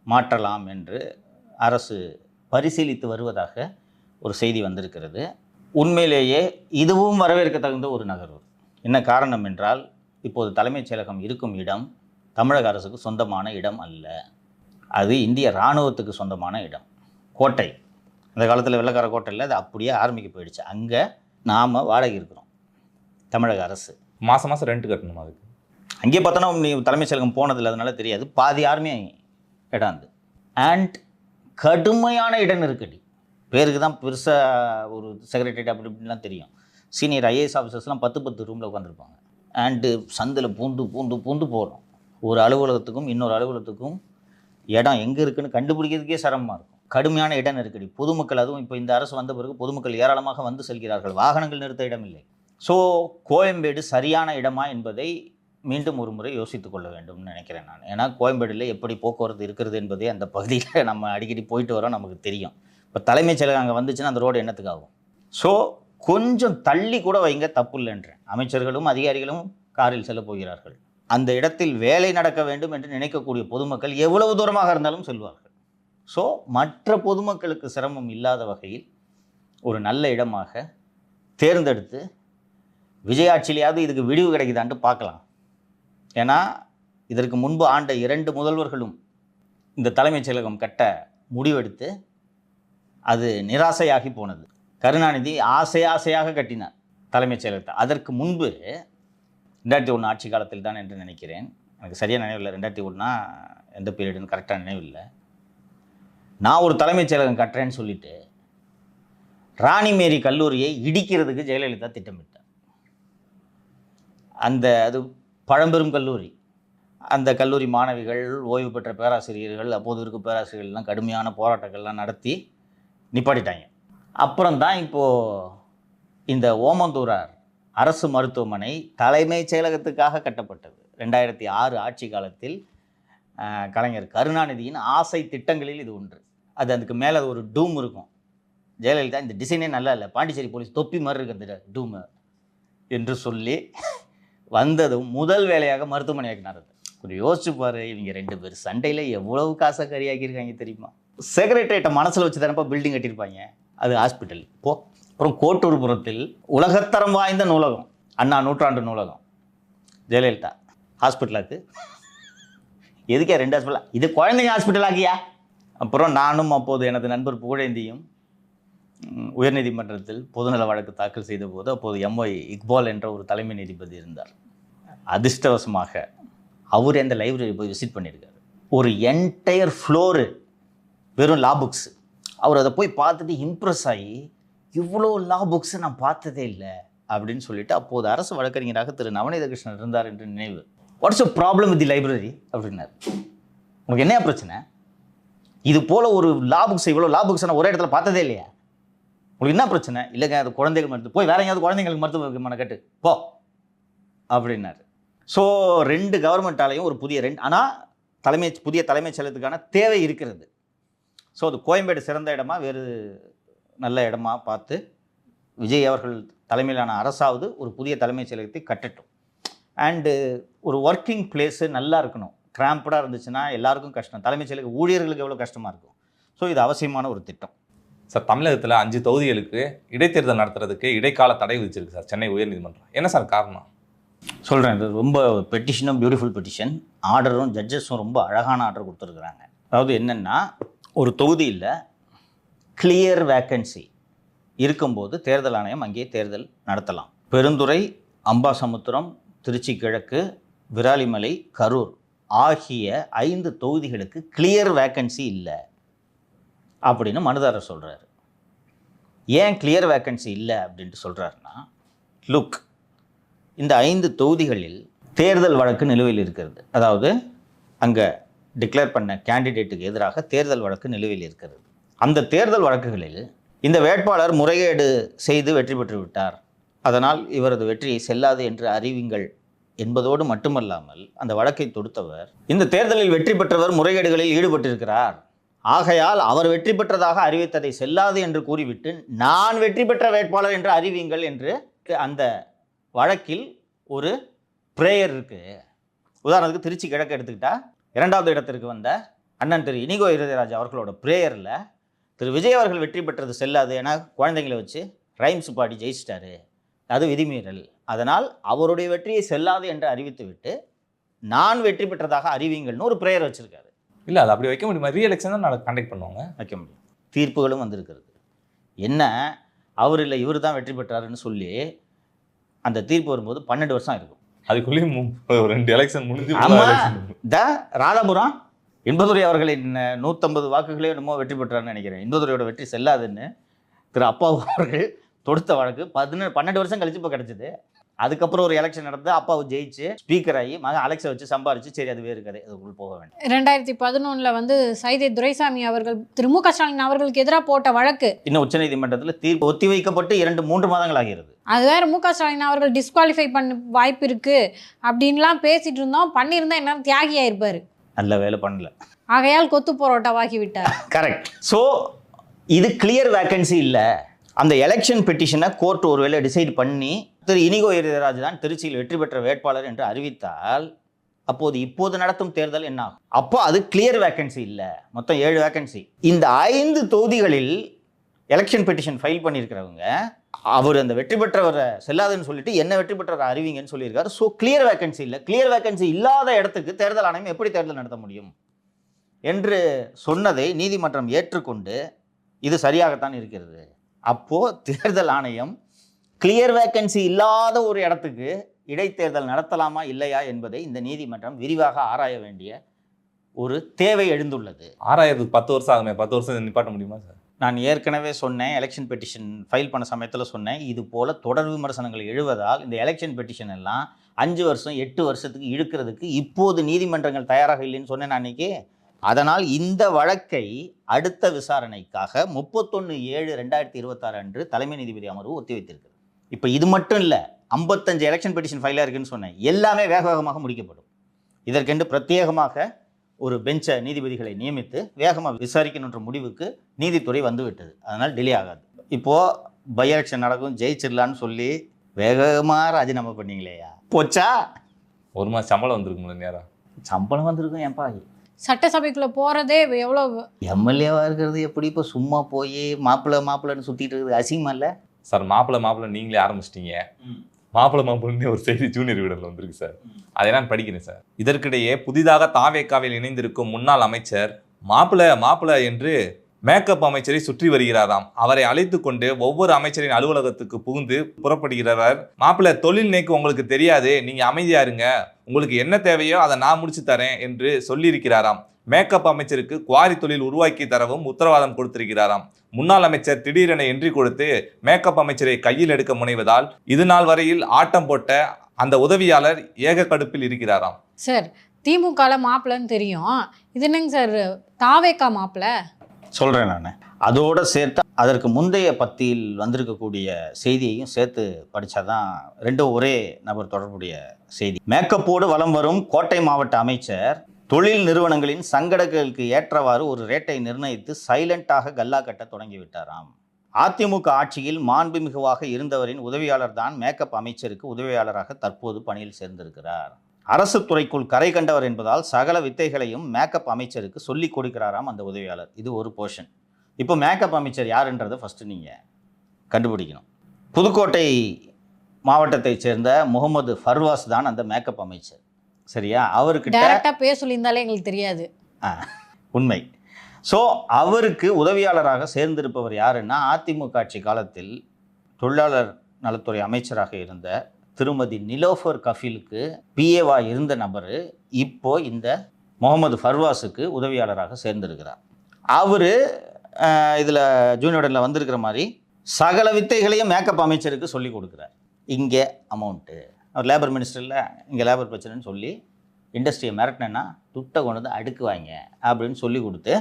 மாற்றலாம் என்று அரசு பரிசீலித்து வருவதாக ஒரு செய்தி வந்திருக்கிறது. உண்மையிலேயே இதுவும் வரவேற்க தகுந்த ஒரு நகர்வு. என்ன காரணம் என்றால், இப்போது தலைமைச் செயலகம் இருக்கும் இடம் தமிழக அரசுக்கு சொந்தமான இடம் அல்ல. அது இந்திய இராணுவத்துக்கு சொந்தமான இடம், கோட்டை. அந்த காலத்தில் வெள்ளைக்கார கோட்டை இல்லை, அது அப்படியே ஆர்மிக்கு போயிடுச்சு. அங்கே நாம் வாடகை இருக்கிறோம், தமிழக அரசு. மாதம் மாதம் ரெண்ட் கட்டணுமா அதுக்கு? அங்கே பார்த்தோன்னா நீ தலைமைச் செயலகம் போனதில்லை, அதனால தெரியாது. பாதி ஆர்மி இடம் அது. அண்ட் கடுமையான இட நெருக்கடி. பேருக்கு தான் பெருசாக ஒரு செக்ரட்டரியேட் அப்படி இப்படின்லாம் தெரியும். சீனியர் ஐஏஎஸ் ஆஃபீஸர்ஸ்லாம் 10 ரூமில் உட்காந்துருப்பாங்க. அண்டு சந்தில் பூந்து பூந்து பூந்து போகணும். ஒரு அலுவலகத்துக்கும் இன்னொரு அலுவலகத்துக்கும் இடம் எங்கே இருக்குன்னு கண்டுபிடிக்கிறதுக்கே சிரமமாக இருக்கும். கடுமையான இட நெருக்கடி. பொதுமக்கள், அதுவும் இப்போ இந்த அரசு வந்த பிறகு பொதுமக்கள் ஏராளமாக வந்து செல்கிறார்கள், வாகனங்கள் நிறுத்த இடமில்லை. ஸோ கோயம்பேடு சரியான இடமா என்பதை மீண்டும் ஒரு முறை யோசித்து கொள்ள வேண்டும்னு நினைக்கிறேன் நான். ஏன்னா கோயம்பேடில் எப்படி போக்குவரத்து இருக்கிறது என்பதே அந்த பகுதியில் நம்ம அடிக்கடி போயிட்டு வரோம், நமக்கு தெரியும். இப்போ தலைமைச் செயலகம் அங்கே வந்துச்சுன்னா அந்த ரோடு என்னத்துக்கு ஆகும்? ஸோ கொஞ்சம் தள்ளி கூட வைங்க, தப்பு இல்லைன்றேன். அமைச்சர்களும் அதிகாரிகளும் காரில் செல்ல போகிறார்கள். அந்த இடத்தில் வேலை நடக்க வேண்டும் என்று நினைக்கக்கூடிய பொதுமக்கள் எவ்வளவு தூரமாக இருந்தாலும் செல்வார்கள். ஸோ மற்ற பொதுமக்களுக்கு சிரமம் இல்லாத வகையில் ஒரு நல்ல இடமாக தேர்ந்தெடுத்து விஜயாட்சியிலேயாவது இதுக்கு விடிவு கிடைக்குதான்ட்டு பார்க்கலாம். ஏன்னா இதற்கு முன்பு ஆண்ட 2 முதல்வர்களும் இந்த தலைமைச் செயலகம் கட்ட முடிவெடுத்து அது நிராசையாகி போனது. கருணாநிதி ஆசையாக கட்டினார் தலைமைச் செயலகத்தை. அதற்கு முன்பு 2001 ஆட்சி காலத்தில் தான் என்று நினைக்கிறேன், எனக்கு சரியாக நினைவில்லை. 2001 எந்த பீரியடுன்னு கரெக்டாக நினைவில்லை. நான் ஒரு தலைமைச் செயலகம் கட்டுறேன்னு சொல்லிட்டு ராணி மேரி கல்லூரியை இடிக்கிறதுக்கு ஜெயலலிதா திட்டமிட்டார். அது பழம்பெரும் கல்லூரி. அந்த கல்லூரி மாணவிகள், ஓய்வு பெற்ற பேராசிரியர்கள், அப்போது இருக்க பேராசிரியர்கள்லாம் கடுமையான போராட்டங்கள்லாம் நடத்தி நிப்பாட்டிட்டாங்க. அப்புறம் தான் இப்போது இந்த ஓமந்தூரார் அரசு மருத்துவமனை தலைமைச் செயலகத்துக்காக கட்டப்பட்டது. 2006 ஆட்சி காலத்தில் கலைஞர் கருணாநிதியின் ஆசை திட்டங்களில் இது ஒன்று. அதுக்கு மேலே ஒரு டூம் இருக்கும். ஜெயலலிதா இந்த டிசைனே நல்லா இல்லை, பாண்டிச்சேரி போலீஸ் தொப்பி மாதிரி இருக்கு அந்த டூமு என்று சொல்லி வந்ததும் முதல் வேலையாக மருத்துவமனை ஆக்கினார். கொஞ்சம் யோசிச்சு பாரு, இவங்க 2 பேர் சண்டையில் எவ்வளவு காசை கறியாக்கியிருக்காங்க தெரியுமா? செக்ரட்டரியேட்டை மனசில் வச்சு தானப்பா பில்டிங் கட்டியிருப்பாங்க, அது ஹாஸ்பிட்டல். அப்புறம் கோட்டூர்புரத்தில் உலகத்தரம் வாய்ந்த நூலகம், அண்ணா நூற்றாண்டு நூலகம். ஜெயலலிதா ஹாஸ்பிட்டலாக்கு எதுக்கே 2 ஹாஸ்பிட்டல்? இது குழந்தைங்க ஹாஸ்பிட்டல் ஆகியா? அப்புறம் நானும் அப்போது எனது நண்பர் புகழேந்தியும் உயர்நீதிமன்றத்தில் பொதுநல வழக்கு தாக்கல் செய்த போது அப்போது MY இக்பால் என்ற ஒரு தலைமை நீதிபதி இருந்தார். அதிர்ஷ்டவசமாக அவர் அந்த லைப்ரரி போய் விசிட் பண்ணியிருக்காரு. ஒரு என்டையர் ஃப்ளோரு வெறும் லா புக்ஸ். அவர் அதை போய் பார்த்துட்டு இம்ப்ரெஸ் ஆகி, இவ்வளோ லா புக்ஸை நான் பார்த்ததே இல்லை அப்படின்னு சொல்லிட்டு அப்போது அரசு வழக்கறிஞராக திரு நவநீத கிருஷ்ணன் இருந்தார் என்று நினைவு. What's a problem with the library அப்படின்னார். உங்களுக்கு என்ன பிரச்சனை? இது போல் ஒரு லா புக்ஸ், இவ்வளோ லா புக்ஸை நான் ஒரே இடத்துல பார்த்ததே இல்லையா? உங்களுக்கு என்ன பிரச்சனை? இல்லைங்க, அது குழந்தைகள் மருத்துவம், போய் வேற எங்கேயாவது குழந்தைங்களுக்கு மருத்துவ கட்டு போ அப்படின்னாரு. ஸோ 2 கவர்மெண்ட்டாலையும் ஒரு புதிய புதிய தலைமைச் செயலகத்துக்கான தேவை இருக்கிறது. ஸோ அது கோயம்பேடு சிறந்த இடமா வேறு நல்ல இடமா பார்த்து விஜய் அவர்கள் தலைமையிலான அரசாவது ஒரு புதிய தலைமைச் செயலகத்தை கட்டட்டும். அண்டு ஒரு ஒர்க்கிங் பிளேஸு நல்லா இருக்கணும். கிராம்படாக இருந்துச்சுன்னா எல்லாருக்கும் கஷ்டம். தலைமைச் செயலக ஊழியர்களுக்கு எவ்வளோ கஷ்டமாக இருக்கும். ஸோ இது அவசியமான ஒரு திட்டம். சார், தமிழகத்தில் 5 தொகுதிகளுக்கு இடைத்தேர்தல் நடத்துறதுக்கு இடைக்கால தடை விதிச்சிருக்கு சார் சென்னை உயர்நீதிமன்றம். என்ன சார் காரணம்? சொல்கிறேன், இது ரொம்ப பெட்டிஷனும் பியூட்டிஃபுல் பெட்டிஷன். ஆர்டரும் ஜட்ஜஸும் ரொம்ப அழகான ஆர்டர் கொடுத்துருக்குறாங்க. அதாவது என்னென்னா, ஒரு தொகுதியில் கிளியர் வேக்கன்சி இருக்கும்போது தேர்தல் ஆணையம் அங்கே தேர்தல் நடத்தலாம். பெருந்துறை, அம்பாசமுத்திரம், திருச்சி கிழக்கு, விராலிமலை, கரூர் ஆகிய 5 தொகுதிகளுக்கு கிளியர் வேக்கன்சி இல்லை அப்படின்னு மனுதாரர் சொல்கிறார். ஏன் கிளியர் வேக்கன்சி இல்லை அப்படின்ட்டு சொல்கிறாருன்னா, லுக், இந்த 5 தொகுதிகளில் தேர்தல் வழக்கு நிலுவையில் இருக்கிறது. அதாவது அங்கே டிக்ளேர் பண்ண கேண்டிடேட்டுக்கு எதிராக தேர்தல் வழக்கு நிலுவையில் இருக்கிறது. அந்த தேர்தல் வழக்குகளில் இந்த வேட்பாளர் முறைகேடு செய்து வெற்றி பெற்று விட்டார், அதனால் இவரது வெற்றியை செல்லாது என்று அறிவிங்கள் என்பதோடு மட்டுமல்லாமல் அந்த வழக்கை தொடுத்தவர் இந்த தேர்தலில் வெற்றி பெற்றவர் முறைகேடுகளில் ஈடுபட்டிருக்கிறார், ஆகையால் அவர் வெற்றி பெற்றதாக அறிவித்ததை செல்லாது என்று கூறிவிட்டு நான் வெற்றி பெற்ற வேட்பாளர் என்று அறிவிங்கள் என்று அந்த வழக்கில் ஒரு பிரேயர் இருக்குது. உதாரணத்துக்கு திருச்சி கிழக்கு எடுத்துக்கிட்டால் 2வது இடத்திற்கு வந்த அண்ணன் திரு இனிகோ இருதயராஜ் அவர்களோட பிரேயரில் திரு விஜய் அவர்கள் வெற்றி பெற்றது செல்லாது, ஏன்னா குழந்தைங்களை வச்சு ரைம்ஸ் பாடி ஜெயிச்சிட்டாரு, அது விதிமீறல், அதனால் அவருடைய வெற்றியை செல்லாது என்று அறிவித்து விட்டு நான் வெற்றி பெற்றதாக அறிவிங்கள்னு ஒரு பிரேயர் வச்சுருக்காரு. இல்லை அது அப்படி வைக்க முடியுமா? ரீஎலெக்ஷன் தான் கண்டக்ட் பண்ணுவாங்க. வைக்க முடியும். தீர்ப்புகளும் வந்திருக்கிறது. என்ன அவர் இல்லை இவர் தான் வெற்றி பெற்றாருன்னு சொல்லி அந்த தீர்ப்பு வரும்போது 12 வருஷம் இருக்கும். அதுக்குள்ளேயும் 2 எலெக்ஷன் முடிஞ்சு ராதாபுரம் இன்பதுரை அவர்களின் 150 வாக்குகளே என்னமோ வெற்றி பெற்றாருன்னு நினைக்கிறேன். இன்பதுரையோட வெற்றி செல்லாதுன்னு திரு அப்பாவு அவர்கள் தொடுத்த வழக்கு 12 வருஷம் கழிச்சு இப்போ கிடைச்சிது. அதுக்கப்புறம் ஒரு எலெக்ஷன் நடந்து அப்பாவு ஜெயிச்சு ஸ்பீக்கர் ஆகி மகன் அலெக்ஸை வச்சு சம்பாரிச்சு, சரி அது வேறு கதை, அதுக்குள்ள போக வேண்டாம். 2011 வந்து சைதை துரைசாமி அவர்கள் திரு மு க ஸ்டாலின் அவர்களுக்கு எதிராக போட்ட வழக்கு இன்னும் உச்சநீதிமன்றத்தில் தீர்ப்பு ஒத்தி வைக்கப்பட்டு 2-3 மாதங்கள் ஆகிறது. அது வேற மு க ஸ்டாலின் அவர்கள் டிஸ்குவாலிஃபை பண்ண வாய்ப்பு இருக்கு அப்படின்லாம் பேசிட்டு இருந்தோம். பண்ணியிருந்தா என்ன தியாகி ஆயிருப்பாரு. நல்ல வேலை பண்ணல, ஆகையால் கொத்து போராட்டமாகி விட்டார். கரெக்ட். ஸோ இது கிளியர் வேக்கன்சி இல்லை. அந்த எலெக்ஷன் பெட்டிஷனை கோர்ட் ஒருவேளை டிசைட் பண்ணி திரு இனிகோ எரிதராஜ் தான் திருச்சியில் வெற்றி பெற்ற வேட்பாளர் என்று அறிவித்தால் அப்போது இப்போது நடத்தும் தேர்தல் என்ன ஆகும்? அப்போ அது கிளியர் வேக்கன்சி இல்லை, மொத்தம் 7 வேக்கன்சி. இந்த 5 தொகுதிகளில் எலெக்ஷன் பெட்டிஷன் ஃபைல் பண்ணியிருக்கிறவங்க அவர் அந்த வெற்றி பெற்றவரை செல்லாதுன்னு சொல்லிட்டு என்ன வெற்றி பெற்றவரை அறிவிங்கன்னு சொல்லியிருக்காரு. ஸோ கிளியர் வேக்கன்சி இல்லை. கிளியர் வேக்கன்சி இல்லாத இடத்துக்கு தேர்தல் ஆணையம் எப்படி தேர்தல் நடத்த முடியும் என்று சொன்னதை நீதிமன்றம் ஏற்றுக்கொண்டு இது சரியாகத்தான் இருக்கிறது. அப்போது தேர்தல் ஆணையம் கிளியர் வேக்கன்சி இல்லாத ஒரு இடத்துக்கு இடைத்தேர்தல் நடத்தலாமா இல்லையா என்பதை இந்த நீதிமன்றம் விரிவாக ஆராய வேண்டிய ஒரு தேவை எழுந்துள்ளது. ஆராயறதுக்கு 10 வருஷம் ஆகுமே, 10 வருஷம் நிப்பாட்ட முடியுமா சார்? நான் ஏற்கனவே சொன்னேன், எலெக்ஷன் பெட்டிஷன் ஃபைல் பண்ண சமயத்தில் சொன்னேன், இது போல் தொடர் விமர்சனங்கள் எழுவதால் இந்த எலெக்ஷன் பெட்டிஷன் எல்லாம் 5 வருஷம் 8 வருஷத்துக்கு இழுக்கிறதுக்கு இப்போது நீதிமன்றங்கள் தயாராக இல்லைன்னு சொன்னேன் அன்னைக்கு. அதனால் இந்த வழக்கை அடுத்த விசாரணைக்காக 31/7/2026 அன்று தலைமை நீதிபதி அமர்வு ஒத்திவைத்திருக்கிறது. இப்போ இது மட்டும் இல்லை, 55 எலெக்ஷன் பெட்டிஷன் ஃபைலாக இருக்குன்னு சொன்னேன், எல்லாமே வேக வேகமாக முடிக்கப்படும். இதற்கென்று பிரத்யேகமாக ஒரு பெஞ்சை நீதிபதிகளை நியமித்து வேகமாக விசாரிக்கணுன்ற முடிவுக்கு நீதித்துறை வந்துவிட்டது. அதனால் டிலே ஆகாது. இப்போது பை எலெக்ஷன் நடக்கும், ஜெயிச்சிடலான்னு சொல்லி வேகமாக ராஜினாமா பண்ணீங்களேயா, போச்சா? 1 மாதம் சம்பளம் வந்துருக்குங்களா? நேரம் சம்பளம் வந்திருக்கும். ஏன்பா சட்டசபைக்குள்ள போறதே எவ்வளோ எம்எல்ஏவா இருக்கிறது எப்படி இப்போ சும்மா போய் மாப்பிள்ளைன்னு சுற்றிட்டு இருக்குது, அசிங்கமா இல்லை சார்? மாப்பிள்ளை நீங்களே ஆரம்பிச்சிட்டீங்க. மாப்பிள்ளை ஒரு செய்தி ஜூனியர் விடல வந்திருக்கு சார், அதை நான் படிக்கிறேன் சார். இதற்கிடையே புதிதாக தாவேக்காவில் இணைந்திருக்கும் முன்னாள் அமைச்சர் மாப்பிள்ளை என்று மேக்கப் அமைச்சரை சுற்றி வருகிறாராம். அவரை அழைத்து கொண்டு ஒவ்வொரு அமைச்சரின் அலுவலகத்துக்கு புகுந்து புறப்படுகிறார். மாப்பிள்ளை, தொழில் நேக்கு உங்களுக்கு தெரியாது, நீங்க அமைதியா இருங்க, உங்களுக்கு என்ன தேவையோ அதை நான் முடிச்சு தரேன் என்று சொல்லியிருக்கிறாராம். மேக்கப் அமைச்சருக்கு குவாரி தொழில் உருவாக்கி தரவும் உத்தரவாதம் கொடுத்திருக்கிறாராம். முன்னாள் அமைச்சர் திடீரென என்ட்ரி கொடுத்து மேக்கப் அமைச்சரை கையில் எடுக்க முனைவதால் இது நாள் வரையில் ஆட்டம் போட்ட அந்த உதவியாளர் ஏக கடுப்பில் இருக்கிறாராம். சார், திமுக மாப்பிள்ளைன்னு தெரியும், இது என்னங்க சார் தாவேக்கா மாப்பிள்ளை? சொல்கிறேன் நான். அதோடு சேர்த்து அதற்கு முந்தைய பத்தியில் வந்திருக்கக்கூடிய செய்தியையும் சேர்த்து படித்தாதான் ரெண்டும் ஒரே நபர் தொடர்புடைய செய்தி. மேக்கப்போடு வலம் வரும் கோட்டை மாவட்ட அமைச்சர் தொழில் நிறுவனங்களின் சங்கடங்களுக்கு ஏற்றவாறு ஒரு ரேட்டை நிர்ணயித்து சைலண்டாக கல்லா கட்ட தொடங்கிவிட்டாராம். அதிமுக ஆட்சியில் மாண்புமிகுவாக இருந்தவரின் உதவியாளர் தான் மேக்கப் அமைச்சருக்கு உதவியாளராக தற்போது பணியில் சேர்ந்திருக்கிறார். அரசு துறைக்குள் கரை கண்டவர் என்பதால் சகல வித்தைகளையும் மேக்கப் அமைச்சருக்கு சொல்லிக் கொடுக்கிறாராம் அந்த உதவியாளர். இது ஒரு போர்ஷன். இப்போ மேக்கப் அமைச்சர் யாருன்றதை ஃபஸ்ட்டு நீங்கள் கண்டுபிடிக்கணும். புதுக்கோட்டை மாவட்டத்தை சேர்ந்த முகமது ஃபர்வாஸ் தான் அந்த மேக்கப் அமைச்சர். சரியா? அவர்கிட்ட டைரக்டா பேச சொல்லியிருந்தாலே எங்களுக்கு தெரியாது. உண்மை. ஸோ அவருக்கு உதவியாளராக சேர்ந்திருப்பவர் யாருன்னா, அதிமுக ஆட்சி காலத்தில் தொழிலாளர் நலத்துறை அமைச்சராக இருந்த திருமதி நிலோஃபர் கஃபீலுக்கு பிஏவா இருந்த நபர் இப்போ இந்த முகமது ஃபர்வாஸுக்கு உதவியாளராக சேர்ந்திருக்கிறார். அவர் இதில் ஜூனியரில் வந்திருக்கிற மாதிரி சகல வித்தைகளையும் மேக்கப் அமைச்சருக்கு சொல்லி கொடுக்குறார். இங்கே அமௌண்ட்டு, அவர் லேபர் மினிஸ்டரில் இங்கே லேபர் பிரச்சனைன்னு சொல்லி இண்டஸ்ட்ரியை மிரட்டினேன்னா துட்டை கொண்டு வந்து அடுக்குவாங்க அப்படின்னு சொல்லி கொடுத்து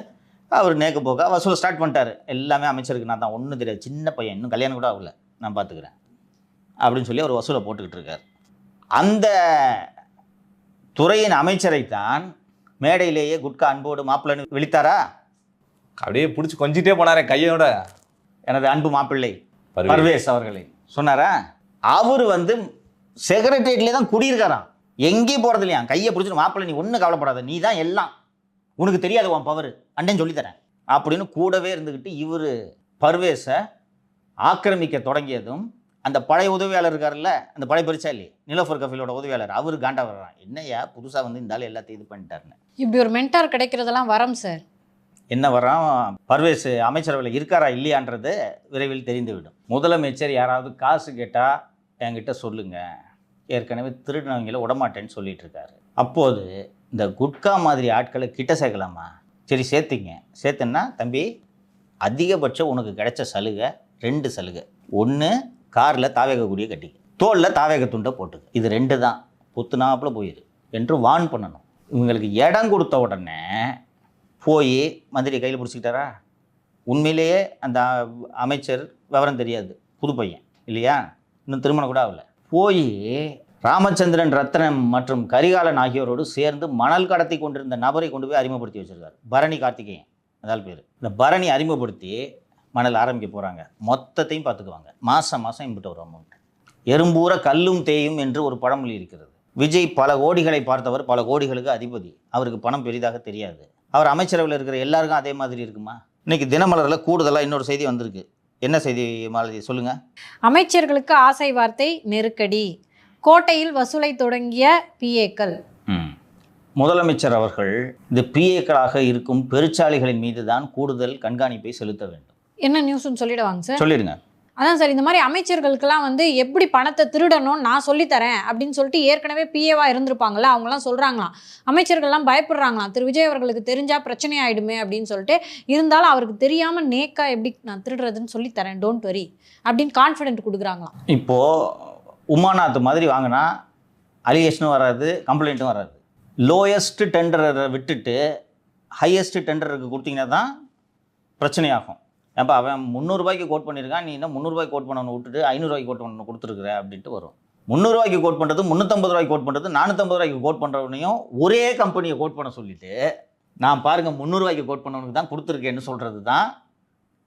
அவர் நேக்க போக வசூல் ஸ்டார்ட் பண்ணிட்டார். எல்லாமே அமைச்சருக்கு நான் தான், ஒன்றும் தெரியாது, சின்ன பையன், இன்னும் கல்யாணம் கூட ஆகல, நான் பார்த்துக்கிறேன் அப்படின்னு சொல்லி அவர் வசூலை போட்டுக்கிட்டு இருக்கார். அந்த துறையின் அமைச்சரைத்தான் மேடையிலேயே குட்கா அன்போடு மாப்பிள்ளைன்னு விழித்தாரா? அப்படியே பிடிச்சி கொஞ்சிட்டே போனாரே கையோட, எனது அன்பு மாப்பிள்ளை பர்வேஸ் அவர்களை சொன்னாரா? அவர் செக்ரட்டரியேட்லேயே தான் குடியிருக்காராம், எங்கேயும் போகிறது இல்லையா. கையை பிடிச்சிட்டு மாப்பிள்ளை நீ ஒன்றும் கவலைப்படாத, நீ தான் எல்லாம், உனக்கு தெரியாது உன் பவர், அண்டன் சொல்லித்தரேன் அப்படின்னு கூடவே இருந்துக்கிட்டு இவர் பர்வேஸை ஆக்கிரமிக்க தொடங்கியதும் அந்த பழைய உதவியாளர் இருக்கார்ல, அந்த பழைய பெருச்சாலி நிலோஃபர் கஃபீலோட உதவியாளர், அவர் காண்டா வர்றான், என்னையா புதுசாக வந்து இந்த ஆள் எல்லாத்தையும் இது பண்ணிட்டாருன்னு. இப்படி ஒரு மென்டார் கிடைக்கிறதெல்லாம் வரம் சார். என்ன வர்றான், பர்வேஸ் அமைச்சரவையில் இருக்காரா இல்லையான்றது விரைவில் தெரிந்துவிடும். முதலமைச்சர் யாராவது காசு கேட்டால் என்கிட்ட சொல்லுங்கள், ஏற்கனவே திருடினவங்கள விடமாட்டேன்னு சொல்லிட்டு இருக்காரு. அப்போது இந்த குட்கா மாதிரி ஆட்களை கிட்ட சேர்க்கலாமா? சரி சேர்த்திங்க, சேர்த்துன்னா தம்பி அதிகபட்சம் உனக்கு கிடைச்ச சலுகை 2 சலுகை. ஒன்று காரில் தாவேகக்கூடிய கட்டிக்கு, தோளில் தாவேக துண்டை போட்டுக்கு, இது 2 தான், புத்துனாப்புல போயிரு என்று வான் பண்ணணும். இவங்களுக்கு இடம் கொடுத்த உடனே போய் மந்திரி கையில் பிடிச்சிக்கிட்டாரா? உண்மையிலேயே அந்த அமைச்சர் விவரம் தெரியாது, புது பையன் இல்லையா, இன்னும் திருமணம் கூட ஆகல. போய் ராமச்சந்திரன், ரத்னம் மற்றும் கரிகாலன் ஆகியோரோடு சேர்ந்து மணல் கடத்தி கொண்டிருந்த நபரை கொண்டு போய் அறிமுகப்படுத்தி வச்சிருக்காரு. பரணி கார்த்திகேயன் அதால் பேர். இந்த பரணி அறிமுகப்படுத்தி மணல் ஆரம்பிக்க போகிறாங்க. மொத்தத்தையும் பார்த்துக்குவாங்க. மாதம் மாதம் இம்பிட்டு ஒரு அமௌண்ட். எறும்பூர கல்லும் தேயும் என்று ஒரு பழமொழி இருக்கிறது. விஜய் பல கோடிகளை பார்த்தவர், பல கோடிகளுக்கு அதிபதி. அவருக்கு பணம் பெரிதாக தெரியாது. அவர் அமைச்சரவையில் இருக்கிற எல்லாருக்கும் அதே மாதிரி இருக்குமா? இன்னைக்கு தினமலரில் கூடுதலாக இன்னொரு செய்தி வந்திருக்கு. என்ன செய்தி மாலதி சொல்லுங்க? அமைச்சர்களுக்கு ஆசை வார்த்தை நெருக்கடி, கோட்டையில் வசூலை தொடங்கிய பிஏக்கள். முதலமைச்சர் அவர்கள் இந்த பிஏக்களாக இருக்கும் பெருச்சாளிகளின் மீது தான் கூடுதல் கண்காணிப்பை செலுத்த வேண்டும். என்ன நியூஸ்னு சொல்லிடுவாங்க சார்? சொல்லிடுங்க. அதான் சார், இந்த மாதிரி அமைச்சர்களுக்கெல்லாம் வந்து எப்படி பணத்தை திருடணும்னு நான் சொல்லித்தரேன் அப்படின்னு சொல்லிட்டு ஏற்கனவே பிஏவா இருந்திருப்பாங்களா, அவங்களாம் சொல்கிறாங்களாம். அமைச்சர்கள்லாம் பயப்படுறாங்களாம், திரு விஜய் அவர்களுக்கு தெரிஞ்சால் பிரச்சனை ஆகிடுமே அப்படின்னு சொல்லிட்டு. இருந்தாலும் அவருக்கு தெரியாமல் நேக்கா எப்படி நான் திருடுறதுன்னு சொல்லித்தரேன், டோன்ட் வரி அப்படின்னு கான்ஃபிடென்ட் கொடுக்குறாங்களாம். இப்போது உமாநாத் மாதிரி வாங்கினா அலிகேஷனும் வராது, கம்ப்ளைண்ட்டும் வராது. லோயஸ்ட் டெண்டரை விட்டுட்டு ஹையஸ்ட் டெண்டருக்கு கொடுத்தீங்கன்னா தான் பிரச்சனையாகும். ஏப்பா அவன் 300 ரூபாய்க்கு கோட் பண்ணியிருக்கான், நீ என்ன 300 ரூபாய்க்கு கோட் பண்ணவனை விட்டுட்டு 500 ரூபாய்க்கு கோட் பண்ணவனை கொடுத்துருக்குற அப்படின்ட்டு வரும். 300 ரூபாய்க்கு கோட் பண்ணுறது, 350 ரூபாய்க்கு கோட் பண்ணுறது, 450 ரூபாய்க்கு கோட் பண்ணுறவனையும் ஒரே கம்பெனியை கோட் பண்ண சொல்லிவிட்டு நான் பாருங்கள் 300 ரூபாய்க்கு கோட் பண்ணவனுக்கு தான் கொடுத்துருக்கேன்னு சொல்கிறது தான்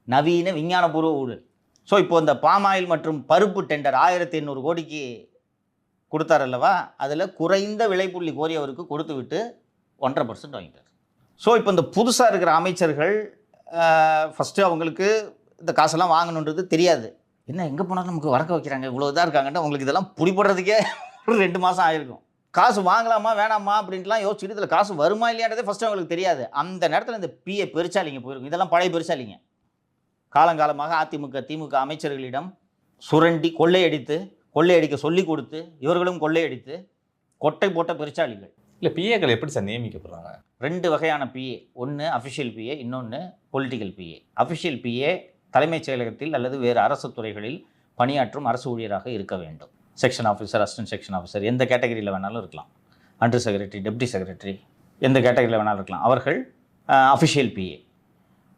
நவீன விஞ்ஞானபூர்வ ஊழல். ஸோ இப்போ இந்த பாமாயில் மற்றும் பருப்பு டெண்டர் 1800 கோடிக்கு கொடுத்தார் அல்லவா, அதில் குறைந்த விலைப்புள்ளி கோரியவருக்கு கொடுத்து விட்டு 1.5% வாங்கிட்டார். ஸோ இப்போ இந்த புதுசாக இருக்கிற அமைச்சர்கள் ஃபஸ்ட்டு அவங்களுக்கு இந்த காசெல்லாம் வாங்கணுன்றது தெரியாது. என்ன எங்கே போனாலும் நமக்கு வரக்க வைக்கிறாங்க, இவ்வளோ இதாக இருக்காங்கன்ட்டு அவங்களுக்கு இதெல்லாம் பிடிப்படுறதுக்கே ஒரு 2 மாதம் ஆகிருக்கும். காசு வாங்கலாமா வேணாமா அப்படின்ட்டுலாம் யோசிச்சுட்டு இதில் காசு வருமா இல்லையான்றதே ஃபஸ்ட்டு அவங்களுக்கு தெரியாது. அந்த நேரத்தில் இந்த பிஏ பெருச்சாலிங்க போயிருக்கும். இதெல்லாம் பழைய பெருச்சாலிங்க. காலங்காலமாக அதிமுக திமுக அமைச்சர்களிடம் சுரண்டி கொள்ளையடிக்க சொல்லி கொடுத்து இவர்களும் கொள்ளையடித்து கொட்டை போட்ட பெருச்சாளிகள். இல்லை பிஏக்கள் எப்படி சார் நியமிக்கப்படுறாங்க? 2 வகையான பிஏ. ஒன்று அஃபிஷியல் பிஏ, இன்னொன்று பொலிட்டிக்கல் பிஏ. அஃபிஷியல் பிஏ தலைமைச் செயலகத்தில் அல்லது வேறு அரசு துறைகளில் பணியாற்றும் அரசு ஊழியராக இருக்க வேண்டும். Section officer, assistant section officer, எந்த கேட்டகரியில் வேணாலும் இருக்கலாம். அண்டர் செக்ரட்டரி, டெப்டி செக்ரட்டரி, எந்த கேட்டகரியில் வேணாலும் இருக்கலாம். அவர்கள் அஃபிஷியல் பிஏ.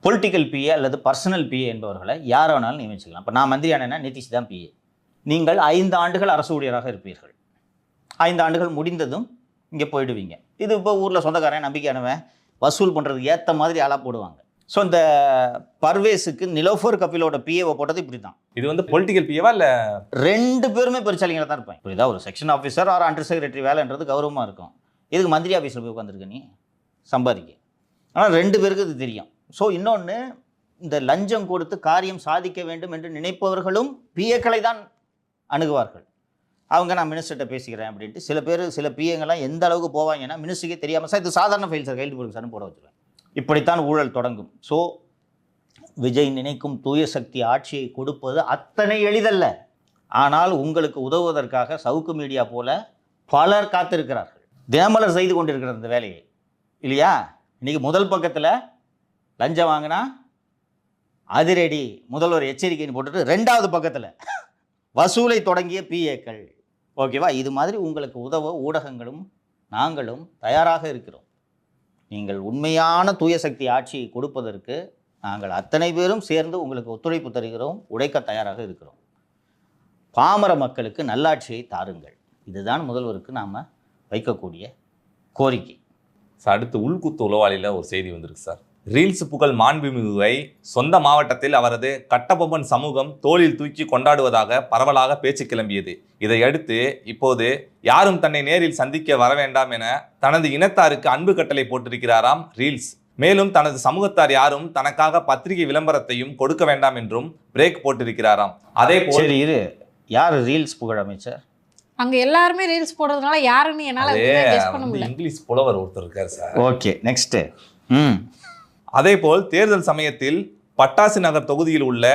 பொலிட்டிக்கல் பிஏ அல்லது பர்சனல் பிஏ என்பவர்களை யாரை வேணாலும் நியமிச்சுக்கலாம். இப்போ நான் மந்திரி ஆனேன்னா நிதிஷ் தான் பிஏ. நீங்கள் 5 ஆண்டுகள் அரசு ஊழியராக இருப்பீர்கள். 5 ஆண்டுகள் முடிந்ததும் இங்கே போயிடுவீங்க. இது இப்போ ஊரில் சொந்தக்காரன் நம்பிக்கையானவன் வசூல் பண்ணுறதுக்கு ஏற்ற மாதிரி ஆளாக போடுவாங்க. ஸோ இந்த பர்வேஸுக்கு நிலோஃபர் கபிலோட பிஏவை போட்டது இப்படி தான். இது வந்து பொலிட்டிக்கல் பிஏவா இல்லை? 2 பேருமே பெருச்சாலிங்களாக தான் இருப்பாங்க. புரியுதா? ஒரு section officer or under secretary வேலைன்றது கௌரவமாக இருக்கும். இதுக்கு மந்திரி ஆஃபீஸில் போய் உட்காந்துருக்க நீ சம்பாதிக்க. ஆனால் 2 பேருக்கு இது தெரியும். ஸோ இன்னொன்று, இந்த லஞ்சம் கொடுத்து காரியம் சாதிக்க வேண்டும் என்று நினைப்பவர்களும் பிஏக்களை தான் அணுகுவார்கள். அவங்க நான் மினிஸ்டர்கிட்ட பேசிக்கிறேன் அப்படின்ட்டு சில பிஏங்கெல்லாம் எந்த அளவுக்கு போவாங்கன்னா மினிஸ்டருக்கே தெரியாமல், சார் இது சாதாரண ஃபைல் சார், கையில் போடுங்க சார்னு போட வச்சுருவேன். இப்படித்தான் ஊழல் தொடங்கும். ஸோ விஜய் நினைக்கும் தூய சக்தி ஆட்சியை கொடுப்பது அத்தனை எளிதல்ல. ஆனால் உங்களுக்கு உதவுவதற்காக சவுக்கு மீடியா போல பலர் காத்திருக்கிறார்கள். தினமலர் செய்து கொண்டிருக்கிற இந்த வேலையை இல்லையா? இன்றைக்கி முதல் பக்கத்தில் லஞ்சம் வாங்கினா அதிரடி முதல்வர் எச்சரிக்கைன்னு போட்டுட்டு 2வது பக்கத்தில் வசூலை தொடங்கிய பிஏக்கள். ஓகேவா? இது மாதிரி உங்களுக்கு உதவ ஊடகங்களும் நாங்களும் தயாராக இருக்கிறோம். நீங்கள் உண்மையான தூய சக்தி ஆட்சியை கொடுப்பதற்கு நாங்கள் அத்தனை பேரும் சேர்ந்து உங்களுக்கு ஒத்துழைப்பு தருகிறோம், உழைக்க தயாராக இருக்கிறோம். பாமர மக்களுக்கு நல்லாட்சியை தாருங்கள். இதுதான் முதல்வருக்கு நாம் வைக்கக்கூடிய கோரிக்கை. சார் அடுத்து உள்குத்து உளவாளியில் ஒரு செய்தி வந்திருக்கு சார். ரீல்ஸ் புகழ் மாண்புமிகுவை சொந்த மாவட்டத்தில் அவரது கட்டபொம்மன் சமூகம் தோளில் தூக்கி கொண்டாடுவதாக பரவலாக பேச்சு கிளம்பியது. இதையடுத்து இப்போது யாரும் தன்னை நேரில் சந்திக்க வர வேண்டாம் என தனது இனத்தாருக்கு அன்பு கட்டளை போட்டிருக்கிறாராம் ரீல்ஸ். மேலும் தனது சமூகத்தார் யாரும் தனக்காக பத்திரிகை விளம்பரத்தையும் கொடுக்க வேண்டாம் என்றும் பிரேக் போட்டிருக்கிறாராம். அதே போல் சரி இரு, யார் ரீல்ஸ் புகழ் அமைச்சர்? அங்க எல்லாருமே ரீல்ஸ் போடுறதுனால யாருன்னு என்னால கெஸ் பண்ண முடியல. இங்கிலீஷ் புலவர் ஒருத்தர் இருக்காரு சார். Okay, next. அதேபோல் தேர்தல் சமயத்தில் பட்டாசு நகர் தொகுதியில் உள்ள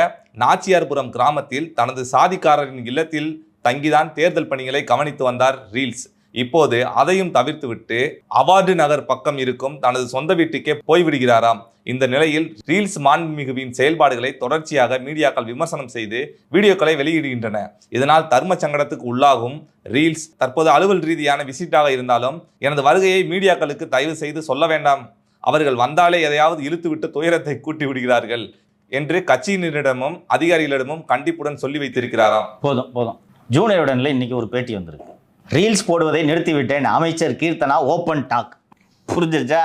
நாச்சியார்புரம் கிராமத்தில் தனது சாதிக்காரரின் இல்லத்தில் தங்கிதான் தேர்தல் பணிகளை கவனித்து வந்தார் ரீல்ஸ். இப்போது அதையும் தவிர்த்துவிட்டு அவார்டு நகர் பக்கம் இருக்கும் தனது சொந்த வீட்டுக்கே போய்விடுகிறாராம். இந்த நிலையில் ரீல்ஸ் மாண்புமிகுவின் செயல்பாடுகளை தொடர்ச்சியாக மீடியாக்கள் விமர்சனம் செய்து வீடியோக்களை வெளியிடுகின்றன. இதனால் தர்ம சங்கடத்துக்கு உள்ளாகும் ரீல்ஸ். தற்போது அலுவல் ரீதியான விசிட்டாக இருந்தாலும் எனது வருகையை மீடியாக்களுக்கு தயவு செய்து சொல்ல வேண்டாம், அவர்கள் வந்தாலே எதையாவது இழுத்துவிட்டு துயரத்தை கூட்டி விடுகிறார்கள் என்று கட்சியினரிடமும் அதிகாரிகளிடமும் கண்டிப்புடன் சொல்லி வைத்திருக்கிறாராம். போதும் போதும். ஜூனியருடன்ல இன்னைக்கு ஒரு பேட்டி வந்திருக்கு. ரீல்ஸ் போடுவதை நிறுத்திவிட்டேன், அமைச்சர் கீர்த்தனா ஓப்பன் டாக். புரிஞ்சிருச்சா?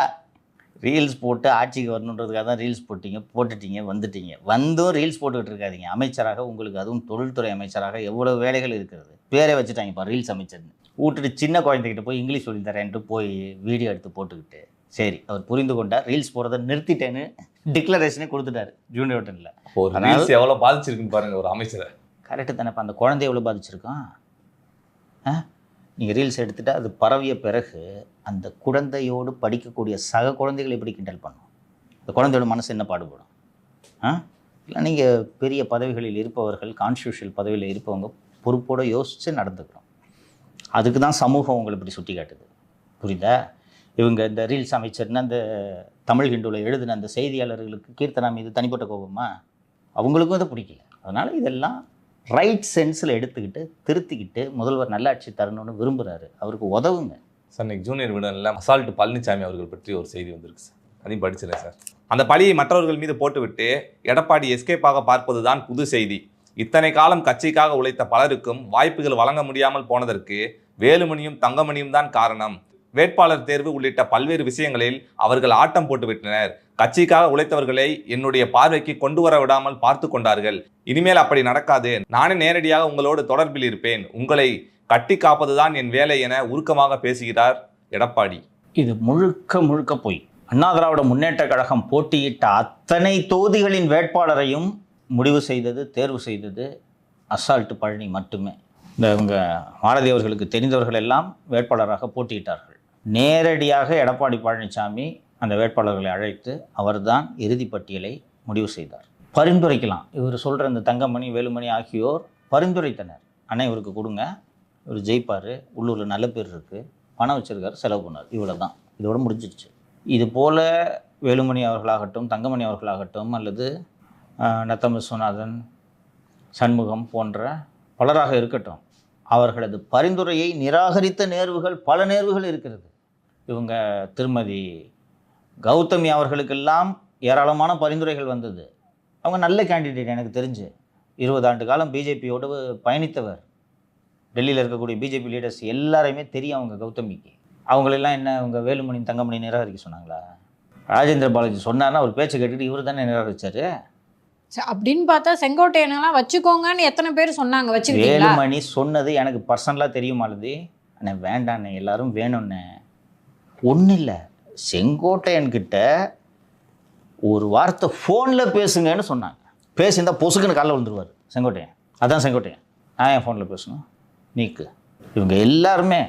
ரீல்ஸ் போட்டு ஆட்சிக்கு வரணுன்றதுக்காக தான் ரீல்ஸ் போட்டுட்டீங்க வந்துட்டீங்க. வந்தும் ரீல்ஸ் போட்டுக்கிட்டு இருக்காதீங்க. அமைச்சராக உங்களுக்கு, அதுவும் தொழில்துறை அமைச்சராக எவ்வளோ வேலைகள் இருக்கிறது. பேரே வச்சுட்டாங்கப்பா ரீல்ஸ் அமைச்சர்னு. விட்டுட்டு சின்ன குழந்தைகிட்ட போய் இங்கிலீஷ் சொல்லி தரேன்ட்டு போய் வீடியோ எடுத்து போட்டுக்கிட்டு, சரி அவர் புரிந்து கொண்டார், ரீல்ஸ் போடுறதை நிறுத்திட்டேன்னு டிக்ளரேஷனே கொடுத்துட்டாரு ஜூனியர்டனில். ரீல்ஸ் எவ்வளோ பாதிச்சிருக்குன்னு பாருங்க ஒரு அமைச்சரை. கரெக்டு தானேப்பா? அந்த குழந்தை எவ்வளோ பாதிச்சிருக்கோம். நீங்கள் ரீல்ஸ் எடுத்துகிட்டு அது பரவிய பிறகு அந்த குழந்தையோடு படிக்கக்கூடிய சக குழந்தைகள் எப்படி கிண்டல் பண்ணும்? அந்த குழந்தையோட மனசு என்ன பாடுபடும்? இல்லை நீங்கள் பெரிய பதவிகளில் இருப்பவர்கள், கான்ஸ்டியூஷனல் பதவியில் இருப்பவங்க பொறுப்போடு யோசித்து நடந்துக்கிறோம். அதுக்கு தான் சமூகம் உங்களை இப்படி சுட்டி காட்டுது. புரியுதா? இவங்க இந்த ரீல்ஸ் அமைச்சர்னு அந்த தமிழ் ஹிந்துவில் எழுதின அந்த செய்தியாளர்களுக்கு கீர்த்தனா மீது தனிப்பட்ட கோபமா? அவங்களுக்கும் அதை பிடிக்கல. அதனால் இதெல்லாம் ரைட் சென்ஸில் எடுத்துக்கிட்டு திருத்திக்கிட்டு முதல்வர் நல்லாட்சி தரணும்னு விரும்புகிறாரு. அவருக்கு உதவுங்க சார். இன்னைக்கு ஜூனியர் விடனில் அசால்ட் பழனிசாமி அவர்கள் பற்றி ஒரு செய்தி வந்திருக்கு சார், அதையும் படிச்சிடறேன் சார். அந்த பழியை மற்றவர்கள் மீது போட்டுவிட்டு எடப்பாடி எஸ்கேப்பாக பார்ப்பது தான் புது செய்தி. இத்தனை காலம் கட்சிக்காக உழைத்த பலருக்கும் வாய்ப்புகள் வழங்க முடியாமல் போனதற்கு வேலுமணியும் தங்கமணியும் தான் காரணம். வேட்பாளர் தேர்வு உள்ளிட்ட பல்வேறு விஷயங்களில் அவர்கள் ஆட்டம் போட்டுவிட்டனர். கட்சிக்காக உழைத்தவர்களை என்னுடைய பார்வைக்கு கொண்டு வர விடாமல் பார்த்து கொண்டார்கள். இனிமேல் அப்படி நடக்காது. நானே நேரடியாக உங்களோடு தொடர்பில் இருப்பேன். உங்களை கட்டி காப்பதுதான் என் வேலை என உருக்கமாக பேசுகிறார் எடப்பாடி. இது முழுக்க முழுக்க போய் அண்ணா திராவிட முன்னேற்ற கழகம் போட்டியிட்ட அத்தனை தொகுதிகளின் வேட்பாளரையும் முடிவு செய்தது, தேர்வு செய்தது அசால்ட் பழனி மட்டுமே. இவங்க மாலதி அவர்களுக்கு தெரிந்தவர்கள் எல்லாம் வேட்பாளராக போட்டியிட்டார்கள். நேரடியாக எடப்பாடி பழனிசாமி அந்த வேட்பாளர்களை அழைத்து அவர்தான் இறுதி பட்டியலை முடிவு செய்தார். பரிந்துரைக்கலாம். இவர் சொல்கிற இந்த தங்கமணி, வேலுமணி ஆகியோர் பரிந்துரைத்தனர். அண்ணா இவருக்கு கொடுங்க, இவர் ஜெயிப்பார், உள்ளூரில் நல்ல பேர் இருக்குது, பணம் வச்சுருக்காரு, செலவு பண்ணார், இவ்வளோ தான். இதோடு முடிஞ்சிடுச்சு. இது போல் வேலுமணி அவர்களாகட்டும், தங்கமணி அவர்களாகட்டும், அல்லது நத்தம் விஸ்வநாதன், சண்முகம் போன்ற பலராக இருக்கட்டும், அவர்களது பரிந்துரையை நிராகரித்த நேர்வுகள், பல நேர்வுகள் இருக்கிறது. இவங்க திருமதி கௌதமி அவர்களுக்கெல்லாம் ஏராளமான பரிந்துரைகள் வந்தது. அவங்க நல்ல கேண்டிடேட். எனக்கு தெரிஞ்சு 20 ஆண்டு காலம் பிஜேபியோடு பயணித்தவர். டெல்லியில் இருக்கக்கூடிய பிஜேபி லீடர்ஸ் எல்லாரையுமே தெரியும் அவங்க கௌதமிக்கு. அவங்களெல்லாம் என்ன அவங்க வேலுமணி தங்கமணி நிராகரிக்க சொன்னாங்களா? ராஜேந்திர பாலாஜி சொன்னார்னா அவர் பேச்சை கேட்டுட்டு இவர் தானே நிராகரிச்சாரு. அப்படின்னு பார்த்தா செங்கோட்டையனெல்லாம் வச்சுக்கோங்கன்னு எத்தனை பேர் சொன்னாங்க? வச்சுக்கிட்டீங்களா? வேலுமணி சொன்னது எனக்கு பர்சனலாக தெரியும் மாலதி. அண்ணே வேண்டாண்ணே, எல்லாரும் வேணும்ண்ணே. ஒன்றும் இல்லை, செங்கோட்டையன்கிட்ட ஒரு வார்த்தை ஃபோனில் பேசுங்கன்னு சொன்னாங்க. பேசியிருந்தால் பொசுக்குன்னு காலைல விழுந்துருவார் செங்கோட்டையன். அதான் செங்கோட்டையன். நான் என் ஃபோனில் பேசணும் நீக்கு. இவங்க எல்லாருமே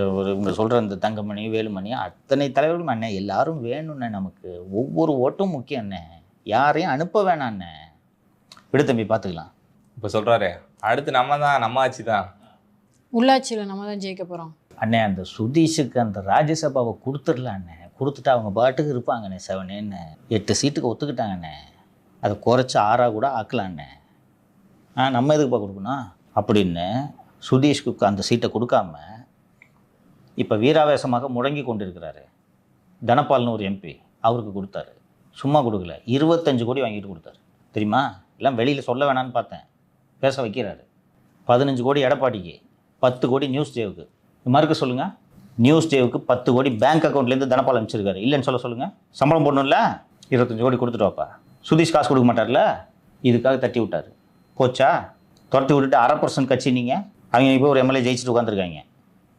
இவங்க சொல்கிற இந்த தங்கமணி, வேலுமணி, அத்தனை தலைவர்களும் அண்ணே எல்லாரும் வேணும்ண்ணே. நமக்கு ஒவ்வொரு ஓட்டும் முக்கியம் அண்ணே, யாரையும் அனுப்ப வேணாண்ணே. விடு தம்பி பார்த்துக்கலாம். இப்போ சொல்கிறாரு அடுத்து நம்ம ஆட்சி தான், உள்ளாட்சியில் நம்ம தான் ஜெயிக்க போகிறோம். அண்ணே அந்த சுதீஷுக்கு அந்த ராஜ்யசபாவை கொடுத்துடலாம் அண்ணே. கொடுத்துட்டு அவங்க பாட்டுக்கு இருப்பாங்கண்ணே. 7 8 சீட்டுக்கு ஒத்துக்கிட்டாங்கண்ணே. அதை குறைச்சி 6 கூட ஆக்கலாண்ணே. நம்ம எதுக்குப்பா கொடுக்கணும் அப்படின்னு சுதீஷ்க்கு அந்த சீட்டை கொடுக்காம இப்போ வீராவேசமாக முடங்கி கொண்டிருக்கிறாரு. தனபால்னு ஒரு எம்பி, அவருக்கு கொடுத்தாரு. சும்மா கொடுக்கல, 25 கோடி வாங்கிட்டு கொடுத்தாரு. தெரியுமா? எல்லாம் வெளியில் சொல்ல வேணான்னு பார்த்தேன், பேச வைக்கிறாரு. 15 கோடி எடப்பாடிக்கு, 10 கோடி நியூஸ் டேவுக்கு. மறுக்க சொல்லுங்கள். நியூஸ் டேவுக்கு 10 கோடி பேங்க் அக்கௌண்ட்லேருந்து தனபால் அனுப்பிச்சிருக்காரு. இல்லைன்னு சொல்லுங்கள். சம்பளம் போடணும்ல, 25 கோடி கொடுத்துட்டு வாப்பா. சுதீஷ் காசு கொடுக்க மாட்டார்ல, இதுக்காக தட்டி விட்டார். போச்சா? துரத்தி விட்டுட்டு 1/2% கட்சி நீங்கள். அவங்க இப்போ ஒரு எம்எல்ஏ ஜெயிச்சுட்டு உட்காந்துருக்காங்க.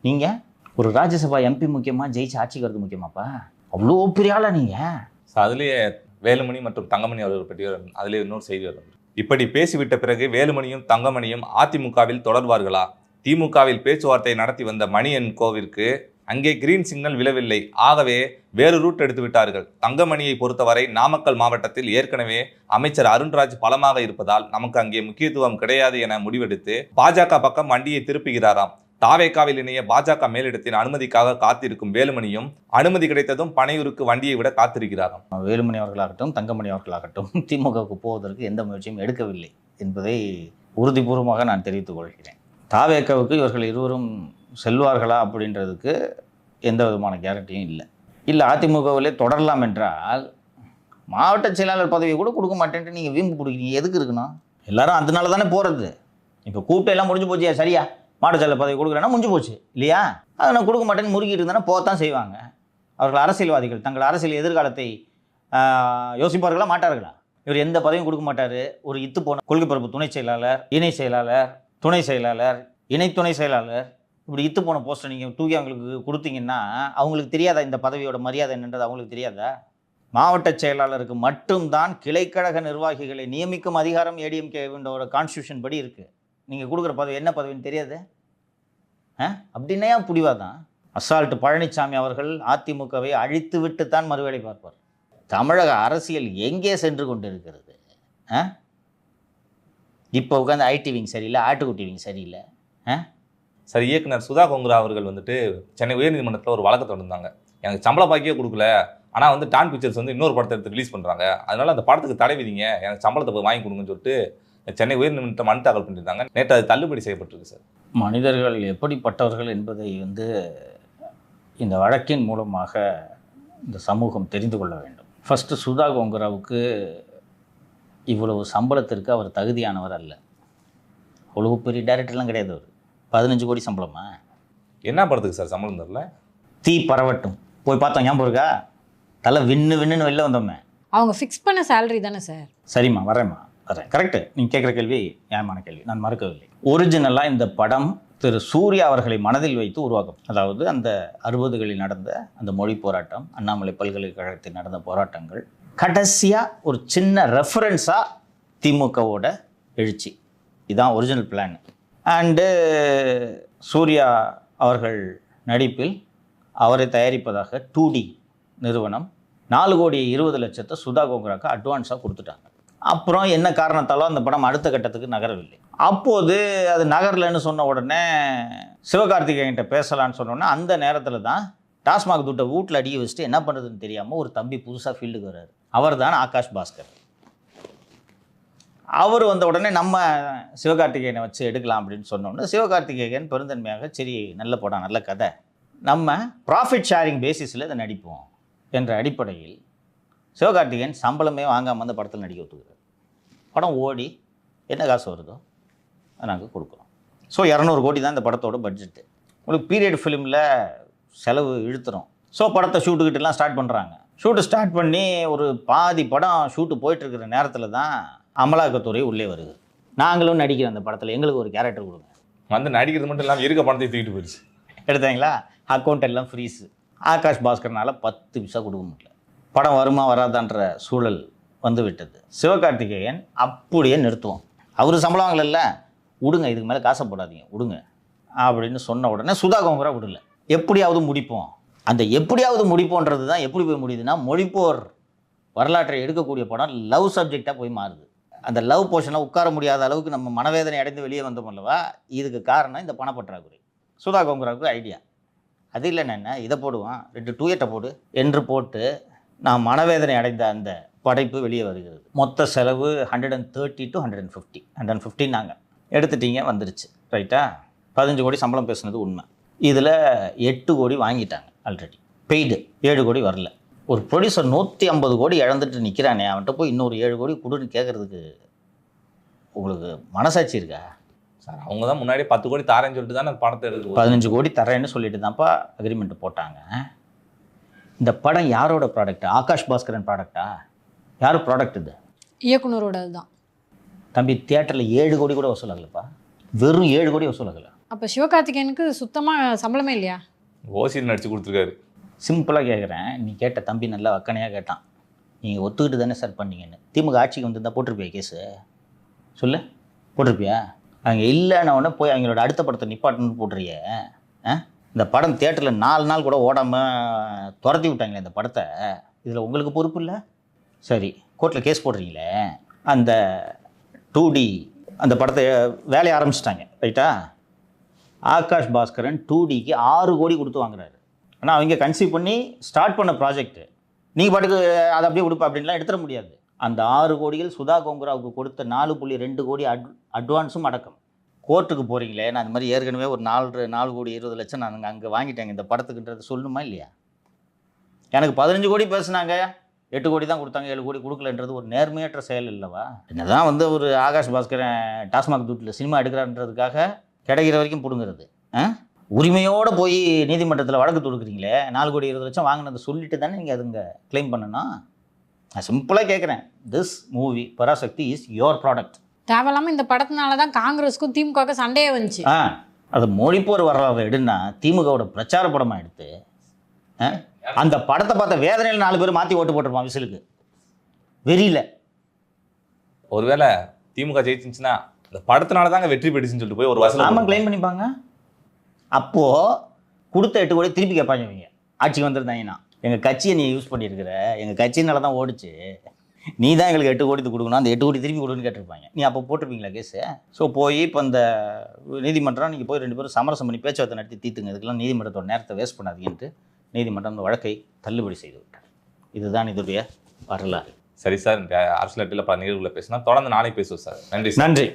நீங்கள் ஒரு ராஜ்யசபா எம்பி முக்கியமாக, ஜெயிச்சு ஆட்சிக்கு வரது முக்கியமாப்பா? அவ்வளோ பெரிய ஆளா நீங்கள்? அதுலேயே வேலுமணி மற்றும் தங்கமணி அவர்கள் பற்றி அதுலேயே இன்னொரு செய்தி வரும். இப்படி பேசிவிட்ட பிறகு வேலுமணியும் தங்கமணியும் அதிமுகவில் தொடர்வார்களா? திமுகவில் பேச்சுவார்த்தை நடத்தி வந்த மணி அண்ட் கோவிற்கு அங்கே கிரீன் சிக்னல் விழவில்லை. ஆகவே வேறு ரூட் எடுத்து விட்டார்கள். தங்கமணியை பொறுத்தவரை நாமக்கல் மாவட்டத்தில் ஏற்கனவே அமைச்சர் அருண்ராஜ் பலமாக இருப்பதால் நமக்கு அங்கே முக்கியத்துவம் கிடையாது என முடிவெடுத்து பாஜக பக்கம் வண்டியை திருப்புகிறாராம். தாவேகாவில் இணைய பாஜக மேலிடத்தின் அனுமதிக்காக காத்திருக்கும் வேலுமணியும் அனுமதி கிடைத்ததும் பனையூருக்கு வண்டியை விட காத்திருக்கிறாராம். வேலுமணி அவர்களாகட்டும் தங்கமணி அவர்களாகட்டும் திமுகவுக்கு போவதற்கு எந்த முயற்சியும் எடுக்கவில்லை என்பதை உறுதிபூர்வமாக நான் தெரிவித்துக் கொள்கிறேன். தாவேகாவுக்கு இவர்கள் இருவரும் செல்வார்களா அப்படின்றதுக்கு எந்த விதமான கேரண்டியும் இல்லை. அதிமுகவிலே தொடரலாம் என்றால் மாவட்ட செயலாளர் பதவியை கூட கொடுக்க மாட்டேன்ட்டு நீங்கள் வீம்பு பிடிக்கிறீங்க. எதுக்கு இருக்கணும்? எல்லாரும் அதனால தானே போகிறது. இப்போ கூப்பிட்டு எல்லாம் முடிஞ்சு போச்சு, சரியா மாவட்ட செயலாளர் பதவி கொடுக்குறேன்னா முடிஞ்சு போச்சு இல்லையா? அதை நான் கொடுக்க மாட்டேன்னு முறுக்கிட்டு இருந்தானே போகத்தான் செய்வாங்க. அவர்கள் அரசியல்வாதிகள் தங்கள் அரசியல் எதிர்காலத்தை யோசிப்பார்களா மாட்டார்களா? இவர் எந்த பதவியும் கொடுக்க மாட்டார். ஒரு இத்து போன கொள்கை பரப்பு துணை செயலாளர், இணை செயலாளர், துணை செயலாளர், இணை துணை செயலாளர், இப்படி இத்து போன போஸ்ட்டை நீங்கள் தூக்கி அவங்களுக்கு கொடுத்தீங்கன்னா அவங்களுக்கு தெரியாதா இந்த பதவியோட மரியாதை என்னன்றது? அவங்களுக்கு தெரியாதா? மாவட்ட செயலாளருக்கு மட்டும்தான் கிளைக்கழக நிர்வாகிகளை நியமிக்கும் அதிகாரம் ஏடிஎம்கேவோட கான்ஸ்டியூஷன் படி இருக்குது. நீங்கள் கொடுக்குற பதவி என்ன பதவின்னு தெரியாது? அப்படின்னே புடிவாதான். அசால்ட்டு பழனிசாமி அவர்கள் அதிமுகவை அழித்து விட்டுத்தான் மறுவேளை பார்ப்பார். தமிழக அரசியல் எங்கே சென்று கொண்டு இருக்கிறது? இப்போ உட்காந்து ஐடி விங் சரியில்லை, ஆட்டுக்குட்டி விங் சரியில்லை. சரி, இயக்குனர் சுதா கோங்குரா அவர்கள் வந்துட்டு சென்னை உயர்நீதிமன்றத்தில் ஒரு வழக்கு தொடர்ந்தாங்க. எனக்கு சம்பள பாக்கியே கொடுக்கல, ஆனால் வந்து டான் பிக்சர்ஸ் வந்து இன்னொரு படத்தை எடுத்து ரிலீஸ் பண்ணுறாங்க, அதனால அந்த படத்துக்கு தடை விதிங்க, எனக்கு சம்பளத்தை போய் வாங்கி கொடுங்கன்னு சொல்லிட்டு சென்னை உயர்நீதிமன்றம் மனு தாக்கல் பண்ணியிருந்தாங்க. நேற்று அது தள்ளுபடி செய்யப்பட்டிருக்கு சார். மனிதர்கள் எப்படிப்பட்டவர்கள் என்பதை இந்த வழக்கின் மூலமாக இந்த சமூகம் தெரிந்து கொள்ள வேண்டும். ஃபஸ்ட்டு சுதா கோங்குராவுக்கு இவ்வளவு சம்பளத்திற்கு அவர் தகுதியானவர் அல்ல. அவ்வளவு பெரிய டைரக்டர்லாம் கிடையாது. அவர் 15 கோடி சம்பளமா? என்ன படத்துக்கு சார் சம்பளம் தரல? தீ பரவட்டும் போய் பார்த்தோம், ஞாபகம் இருக்கா? தலை விண்ணுன்னு வெளில வந்தோமே. அவங்க ஃபிக்ஸ் பண்ண சேலரி தானே சார்? சரிம்மா, வரேன். கரெக்டு. நீங்கள் கேட்குற கேள்வி நியாயமான கேள்வி, நான் மறுக்கவில்லை. ஒரிஜினலாக இந்த படம் திரு சூர்யா அவர்களை மனதில் வைத்து உருவாக்கும். அதாவது அந்த 60களில் நடந்த அந்த மொழி போராட்டம், அண்ணாமலை பல்கலைக்கழகத்தில் நடந்த போராட்டங்கள், கடைசியாக ஒரு சின்ன ரெஃபரன்ஸாக திமுகவோட எழுச்சி, இதுதான் ஒரிஜினல் பிளான். அண்டு சூர்யா அவர்கள் நடிப்பில் அவரை தயாரிப்பதாக 2D நிறுவனம் 4,20,00,000 சுதா கோங்குராவுக்கு அட்வான்ஸாக கொடுத்துட்டாங்க. அப்புறம் என்ன காரணத்தாலும் அந்த படம் அடுத்த கட்டத்துக்கு நகரவில்லை. அப்போது அது நகரலன்னு சொன்ன உடனே சிவகார்த்திகேயன்கிட்ட பேசலான்னு சொன்னோன்னே அந்த நேரத்தில் தான் டாஸ்மாக் துட்டை வீட்டில் அடிக்க வச்சுட்டு என்ன பண்ணுறதுன்னு தெரியாமல் ஒரு தம்பி புதுசாக ஃபீல்டுக்கு வர்றாரு. அவர் தான் ஆகாஷ் பாஸ்கர். அவர் வந்த உடனே நம்ம சிவகார்த்திகேயனை வச்சு எடுக்கலாம் அப்படின்னு சொன்னோன்னே சிவகார்த்திகேயன் பெருந்தன்மையாக சரி நல்ல படம், நல்ல கதை, நம்ம ப்ராஃபிட் ஷேரிங் பேசிஸில் இதை நடிப்போம் என்ற அடிப்படையில் சிவகார்த்திகேயன் சம்பளமே வாங்காமல் அந்த படத்தில் நடிக்க ஒத்துக்கிறார். படம் ஓடி என்ன காசு வருதோ அதை நாங்கள் கொடுக்குறோம். ஸோ 200 கோடி தான் இந்த படத்தோட பட்ஜெட்டு. உங்களுக்கு பீரியட் ஃபிலிமில் செலவு இழுத்துறோம். ஸோ படத்தை ஷூட்டுக்கிட்டலாம் ஸ்டார்ட் பண்ணுறாங்க. ஷூட்டு ஸ்டார்ட் பண்ணி ஒரு பாதி படம் ஷூட்டு போயிட்டுருக்கிற நேரத்தில் தான் அமலாக்கத்துறை உள்ளே வருது. நாங்களும் நடிக்கிறோம் அந்த படத்தில், எங்களுக்கு ஒரு கேரக்டர் கொடுங்க. வந்து நடிக்கிறது மட்டும் இல்லாமல் இருக்க பணத்தை தூக்கிட்டு போயிடுச்சு. எடுத்தாங்களா? அக்கௌண்ட் எல்லாம் ஃப்ரீஸு. ஆகாஷ் பாஸ்கர்னால 10 பைசா கொடுக்க முடியல. படம் வருமா வராதான்ற சூழல் வந்து விட்டது. சிவகார்த்திகேயன் அப்படியே நிறுத்துவோம், அவர் சம்பளம் வாங்கல, விடுங்க, இதுக்கு மேலே காசை போடாதீங்க, விடுங்க அப்படின்னு சொன்ன உடனே சுதா கோங்குரா விடல. எப்படியாவது முடிப்போம். அந்த எப்படியாவது முடிப்போன்றது தான் எப்படி போய் முடியுதுன்னா, மொழிப்போர் வரலாற்றை எடுக்கக்கூடிய படம் லவ் சப்ஜெக்டாக போய் மாறுது. அந்த லவ் போர்ஷனாக உட்கார முடியாத அளவுக்கு நம்ம மனவேதனை அடைந்து வெளியே வந்தோம் அல்லவா? இதுக்கு காரணம் இந்த பணப்பற்றாக்குறை. சுதா கோங்குராவுக்கு ஐடியா அது இல்லைன்னா என்ன, இதை போடுவான், 2 டூயட்டை போடு என்று போட்டு நான் மனவேதனை அடைந்த அந்த படைப்பு வெளியே வருகிறது. மொத்த செலவு 130 to 150. 150 நாங்கள் எடுத்துட்டீங்க, வந்துருச்சு ரைட்டா? 15 கோடி சம்பளம் பேசுனது உண்மை. இதில் 8 கோடி வாங்கிட்டாங்க ஆல்ரெடி, பெய்டு 7 கோடி வரல. ஒரு ப்ரொடியூசர் 150 கோடி இழந்துட்டு நிற்கிறானே, அவன்கிட்ட போய் இன்னொரு 7 கோடி கொடுன்னு கேட்குறதுக்கு உங்களுக்கு மனசாட்சி இருக்கா சார்? அவங்க தான் முன்னாடி 10 கோடி தாரேன்னு சொல்லிட்டு தான் பணத்தை எடுத்து 15 கோடி தரேன்னு சொல்லிட்டு தான்ப்பா அக்ரிமெண்ட் போட்டாங்க. இந்த படம் யாரோட ப்ராடக்ட்? ஆகாஷ் பாஸ்கரன் ப்ராடக்டா? யார் ப்ராடக்ட் இது? இயக்குனரோட தான். தம்பி தியேட்டரில் 7 கோடி கூட வசூலாகலப்பா, வெறும் 7 கோடி வசூலாகலை. அப்போ சிவகார்த்திகேயனுக்கு சுத்தமாக சம்பளமே இல்லையா? ஓசியில் நடிச்சு கொடுத்துருக்காரு. சிம்பிளாக கேட்குறேன், நீ கேட்ட தம்பி நல்லா வக்கனையாக கேட்டான். நீங்கள் ஒத்துக்கிட்டு தானே சார் பண்ணீங்கன்னு. திமுக ஆட்சிக்கு வந்திருந்தால் போட்டிருப்பியா கேஸு? சொல்லு, போட்டிருப்பியா? அங்கே இல்லைன்னா உடனே போய் அவங்களோட அடுத்த படத்தை நிப்பாட்டுன்னு போட்டுறிய. இந்த படம் தியேட்டரில் 4 நாள் கூட ஓடாமல் துரத்தி விட்டாங்களே இந்த படத்தை. இதில் உங்களுக்கு பொறுப்பு இல்லை? சரி, கோர்ட்டில் கேஸ் போடுறீங்களே, அந்த 2D அந்த படத்தை வேலையை ஆரம்பிச்சிட்டாங்க, ரைட்டா? ஆகாஷ் பாஸ்கரன் 2Dக்கு 6 கோடி கொடுத்து வாங்குறாரு. ஆனால் அவங்க கன்சீவ் பண்ணி ஸ்டார்ட் பண்ண ப்ராஜெக்ட். நீங்கள் பாட்டுக்கு அதை அப்படியே கொடுப்பா அப்படின்லாம் எடுத்துட முடியாது. அந்த 6 கோடிகள் சுதா கோங்குராவுக்கு கொடுத்த 4.2 கோடி அட்வான்ஸும் அடக்கம். கோர்ட்டுக்கு போகிறீங்களே, நான் அந்த மாதிரி ஏற்கனவே ஒரு 4 கோடி 20 லட்சம் நான் அங்கே வாங்கிட்டேங்க இந்த படத்துக்குன்றது சொல்லணுமா இல்லையா? எனக்கு 15 கோடி பேசுனாங்க, 8 கோடி தான் கொடுத்தாங்க, 7 கோடி கொடுக்கலன்றது ஒரு நேர்மையற்ற செயல் இல்லைவா? என்னதான் வந்து ஒரு ஆகாஷ் பாஸ்கரன் டாஸ்மாக் துட்டில் சினிமா எடுக்கிறான்றதுக்காக கிடைக்கிற வரைக்கும் பிடுங்கிறது. உரிமையோடு போய் நீதிமன்றத்தில் வழக்கு தொடுக்குறீங்களே, 4 கோடி 20 லட்சம் வாங்கினதை சொல்லிட்டு தானே நீங்கள் அதுங்க கிளைம் பண்ணணும். நான் சிம்பிளாக கேட்குறேன், this movie Parasakthi is your product. தேவையில்லாமல் இந்த படத்தினால தான் காங்கிரஸுக்கும் திமுகவுக்கும் சண்டையே வந்துச்சு. அது மொழிப்போர் வரலாறு எடுன்னா திமுகவோட பிரச்சார படமாக எடுத்து அந்த படத்தை பார்த்த வேதனையில் 4 பேர் மாற்றி ஓட்டு போட்டிருப்பான் விசிலுக்கு, வெறியில. ஒருவேளை திமுக ஜெயிச்சுன்னா இந்த படத்தினால தாங்க வெற்றி பெற்றுச்சுன்னு சொல்லிட்டு போய் ஒரு வசனம் ஆமாம் கிளைம் பண்ணிப்பாங்க. அப்போது கொடுத்த 8 கோடி திருப்பி கேட்பாங்க இவங்க ஆட்சிக்கு வந்திருந்தாங்கன்னா. எங்கள் கட்சியை நீ யூஸ் பண்ணியிருக்கிற, எங்கள் கட்சியினால தான் ஓடிச்சு, நீ தான் எங்களுக்கு 8 கோடி கொடுக்கணும், அந்த 8 கோடி திருப்பி கொடுன்னு கேட்டிருப்பாங்க. நீ அப்போ போட்டிருப்பீங்களா கேஸு? ஸோ போய் இப்போ இந்த நீதிமன்றம் நீங்கள் போய் 2 பேரும் சமரசம் பண்ணி பேச்சுவார்த்தை நடத்தி தீர்த்துங்க, இதுக்கெல்லாம் நீதிமன்றத்தோட நேரத்தை வேஸ்ட் பண்ணாதீங்கன்ட்டு நீதிமன்றம் அந்த வழக்கை தள்ளுபடி செய்து விட்டார். இதுதான் இதோடைய வரலாறு. சரி சார், அரசியல் பல நிகழ்வுகளை பேசினா தொடர்ந்து நானே பேசுவோம் சார். நன்றி சார். நன்றி.